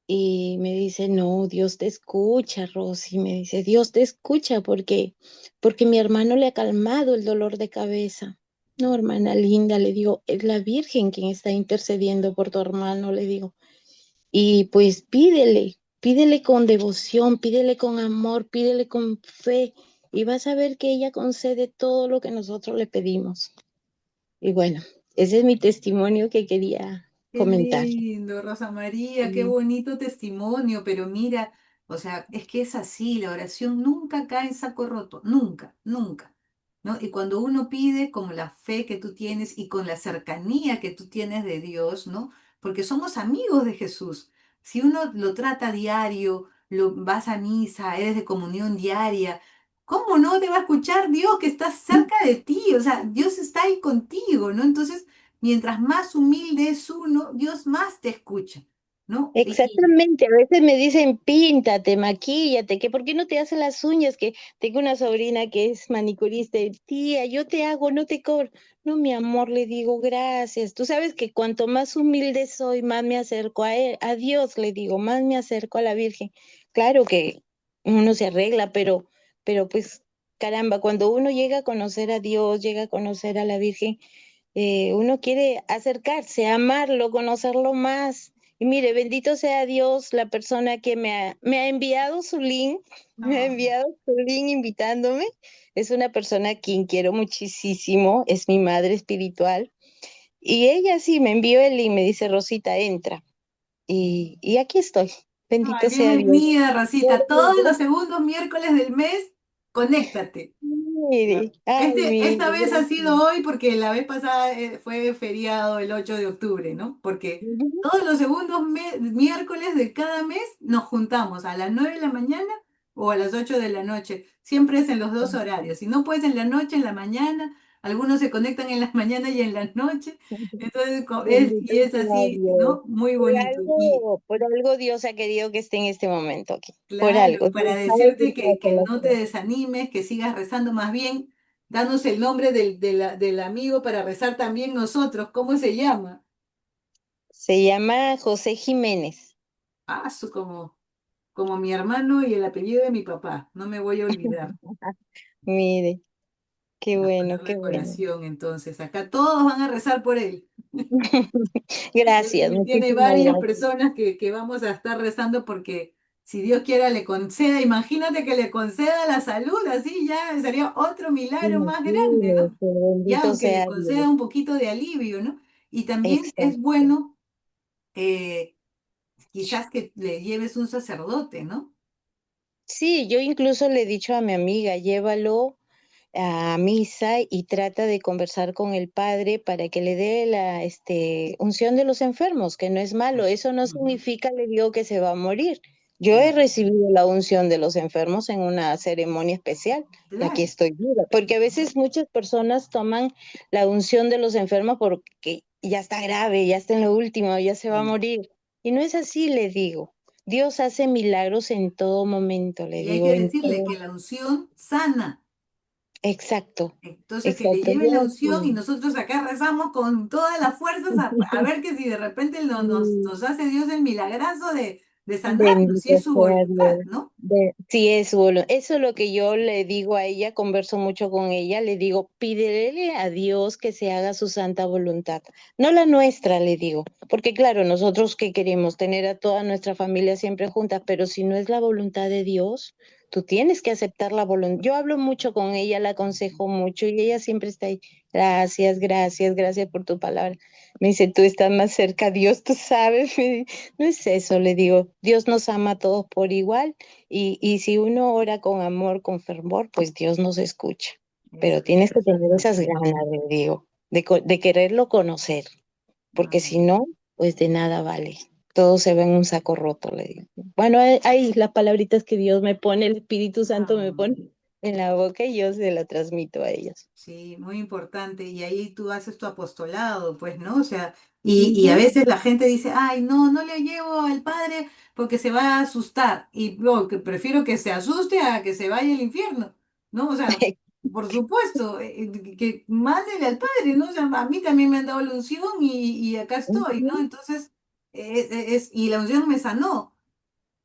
Y me dice, no, Dios te escucha, Rosy. Me dice, Dios te escucha porque mi hermano le ha calmado el dolor de cabeza. No, hermana linda, le digo, es la Virgen quien está intercediendo por tu hermano, le digo. Y pues pídele con devoción, pídele con amor, pídele con fe y vas a ver que ella concede todo lo que nosotros le pedimos. Y bueno, ese es mi testimonio que quería Qué comentar. lindo, Rosa María, qué Mm. bonito testimonio, pero mira, o sea, es que es así, la oración nunca cae en saco roto, nunca, nunca, ¿no? Y cuando uno pide con la fe que tú tienes y con la cercanía que tú tienes de Dios, ¿no? Porque somos amigos de Jesús. Si uno lo trata diario, lo vas a misa, eres de comunión diaria, ¿cómo no te va a escuchar Dios que está cerca de ti? O sea, Dios está ahí contigo, ¿no? Entonces, mientras más humilde es uno, Dios más te escucha, ¿no? Exactamente, a veces me dicen píntate, maquíllate, que por qué no te haces las uñas, que tengo una sobrina que es manicurista, y, tía, yo te hago, no te cobro. No, mi amor, le digo, gracias. Tú sabes que cuanto más humilde soy, más me acerco a él, a Dios, le digo, más me acerco a la Virgen. Claro que uno se arregla, pero pues, caramba, cuando uno llega a conocer a Dios, llega a conocer a la Virgen, uno quiere acercarse, amarlo, conocerlo más. Y mire, bendito sea Dios, la persona que me ha enviado su link, me ha Ah, enviado su link invitándome. Es una persona a quien quiero muchísimo, es mi madre espiritual. Y ella sí me envió el link, me dice, Rosita, entra. Y aquí estoy. ay, Bendito sea Dios. bienvenida, Rosita. Todos los segundos miércoles del mes, conéctate. Mire, ay, mire, Esta vez ha sido gracias. hoy porque la vez pasada fue feriado el 8 de octubre, ¿no? Porque todos los segundos miércoles de cada mes nos juntamos a las 9 de la mañana o a las 8 de la noche. Siempre es en los dos horarios. Si no puedes en la noche, en la mañana. Algunos se conectan en las mañanas y en las noches. Entonces, Bendito y es sea así, Dios. ¿no? Muy bonito. Y Por algo Dios ha querido que esté en este momento aquí. Por algo. claro, para Dios sabe qué decirte pasa que en la no te vida. desanimes, que sigas rezando más bien, danos el nombre del amigo para rezar también nosotros. ¿Cómo se llama? Se llama José Jiménez. Ah, como mi hermano y el apellido de mi papá. No me voy a olvidar. Mire, qué A bueno, ponerlo qué en bueno. oración, entonces. Acá todos van a rezar por él. Gracias, Él tiene muchísimas varias gracias. personas que vamos a estar rezando porque si Dios quiera le conceda, imagínate que le conceda la salud, así ya sería otro milagro más grande, Imagínese, ¿no? Ya, bendito aunque le sea Dios. conceda un poquito de alivio, ¿no? Y también es Exacto. bueno, eh, quizás que le lleves un sacerdote, ¿no? Sí, yo incluso le he dicho a mi amiga, llévalo a misa y trata de conversar con el padre para que le dé la unción de los enfermos, que no es malo. Eso no Ujú, significa, le digo, que se va a morir. Yo he claro, recibido la unción de los enfermos en una ceremonia especial y aquí claro. estoy viva, porque a veces muchas personas toman la unción de los enfermos porque ya está grave, ya está en lo último, ya se va a Sí. morir. Y no es así, le digo. Dios hace milagros en todo momento, le Y hay digo, que en decirle todo. que la unción sana. Exacto, Entonces, que le exacto. lleve la Yo unción y sí. nosotros acá rezamos con todas las fuerzas a ver que si de repente nos Sí, hace Dios el milagrazo de sanarnos, si Bendito es su sea voluntad, Dios. ¿no? Sí, eso es lo que yo le digo a ella, converso mucho con ella, le digo, pídele a Dios que se haga su santa voluntad, no la nuestra, le digo, porque claro, nosotros que queremos tener a toda nuestra familia siempre juntas, pero si no es la voluntad de Dios, tú tienes que aceptar la voluntad. Yo hablo mucho con ella, la aconsejo mucho y ella siempre está ahí, gracias, gracias, gracias por tu palabra. Me dice, tú estás más cerca a Dios, tú sabes. No es eso, le digo, Dios nos ama a todos por igual y si uno ora con amor, con fervor, pues Dios nos escucha. Pero tienes que tener Eso es esas así. ganas, le digo, de quererlo conocer, porque si Mm. no, pues de nada vale. Todo se ve en un saco roto, le digo. Bueno, hay las palabritas que Dios me pone, el Espíritu Santo me Ah. pone en la boca y yo se la transmito a ellos. Sí, muy importante. Y ahí tú haces tu apostolado, pues, ¿no? O sea, y a Ujú. veces la gente dice, ay, no, no le llevo al padre porque se va a asustar. Y yo que prefiero que se asuste a que se vaya al infierno, ¿no? O sea, por supuesto, que mándele al padre, ¿no? O sea, a mí también me han dado la unción y acá estoy, ¿no? Ujú. Entonces, y la unción me sanó.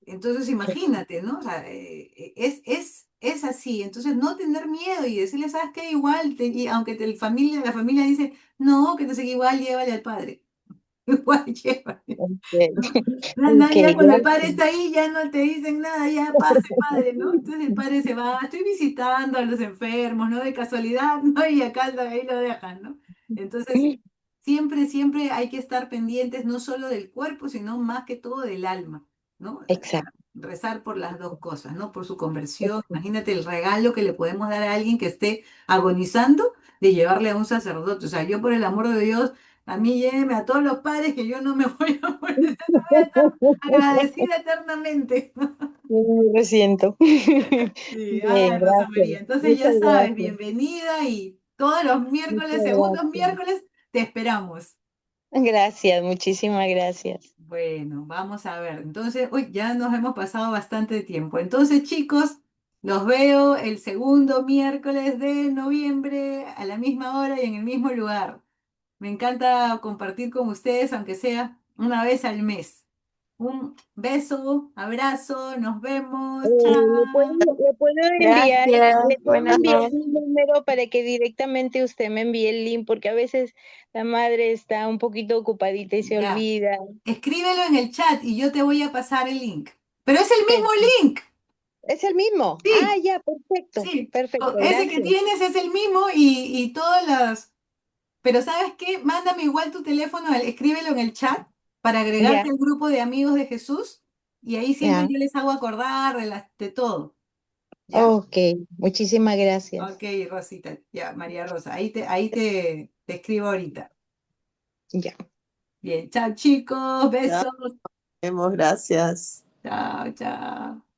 Entonces, imagínate, ¿no? O sea, es así. Entonces, no tener miedo y decirle, ¿sabes qué? Igual, y aunque la familia dice, no, que no sé qué, igual llévale al padre. Igual llévale. Ok, ¿No? ok, Ya cuando el padre gracias. está ahí, ya no te dicen nada, ya pase, padre, ¿no? Entonces el padre se va, estoy visitando a los enfermos, ¿no? De casualidad, ¿no? Y acá ahí lo dejan, ¿no? Entonces, siempre, siempre hay que estar pendientes no solo del cuerpo, sino más que todo del alma, ¿no? Exacto. Rezar por las dos cosas, ¿no? Por su conversión. Imagínate el regalo que le podemos dar a alguien que esté agonizando de llevarle a un sacerdote. O sea, yo por el amor de Dios, a mí lléveme a todos los padres que yo no me voy a morir, no voy a estar agradecida eternamente. Lo siento. Sí, Bien, ay, Rosa gracias. María. Entonces Muchas ya sabes, gracias. bienvenida y todos los Muchas miércoles, segundos gracias. miércoles, te esperamos. Gracias, muchísimas gracias. Bueno, vamos a ver. Entonces, uy, ya nos hemos pasado bastante tiempo. Entonces, chicos, los veo el segundo miércoles de noviembre a la misma hora y en el mismo lugar. Me encanta compartir con ustedes, aunque sea una vez al mes. Un beso, abrazo, nos vemos. Chao. Le Gracias, puedo buenas enviar noches. mi número para que directamente usted me envíe el link, porque a veces la madre está un poquito ocupadita y se Ya, olvida. escríbelo en el chat y yo te voy a pasar el link. Pero es el mismo Perfecto. link. Es el mismo. Ah, Sí, ya, perfecto. sí. Perfecto, Ese que gracias. tienes es el mismo y todas las... Pero ¿sabes qué? Mándame igual tu teléfono, escríbelo en el chat para Ya, agregarte al grupo de amigos de Jesús y ahí siempre ya. yo les hago acordar de todo. ¿Ya? Ok, muchísimas gracias. Ok, Rosita, ya, María Rosa, ahí te escribo ahorita. Ya. Bien, chao chicos, Ya, besos. nos vemos, gracias. Chao, chao.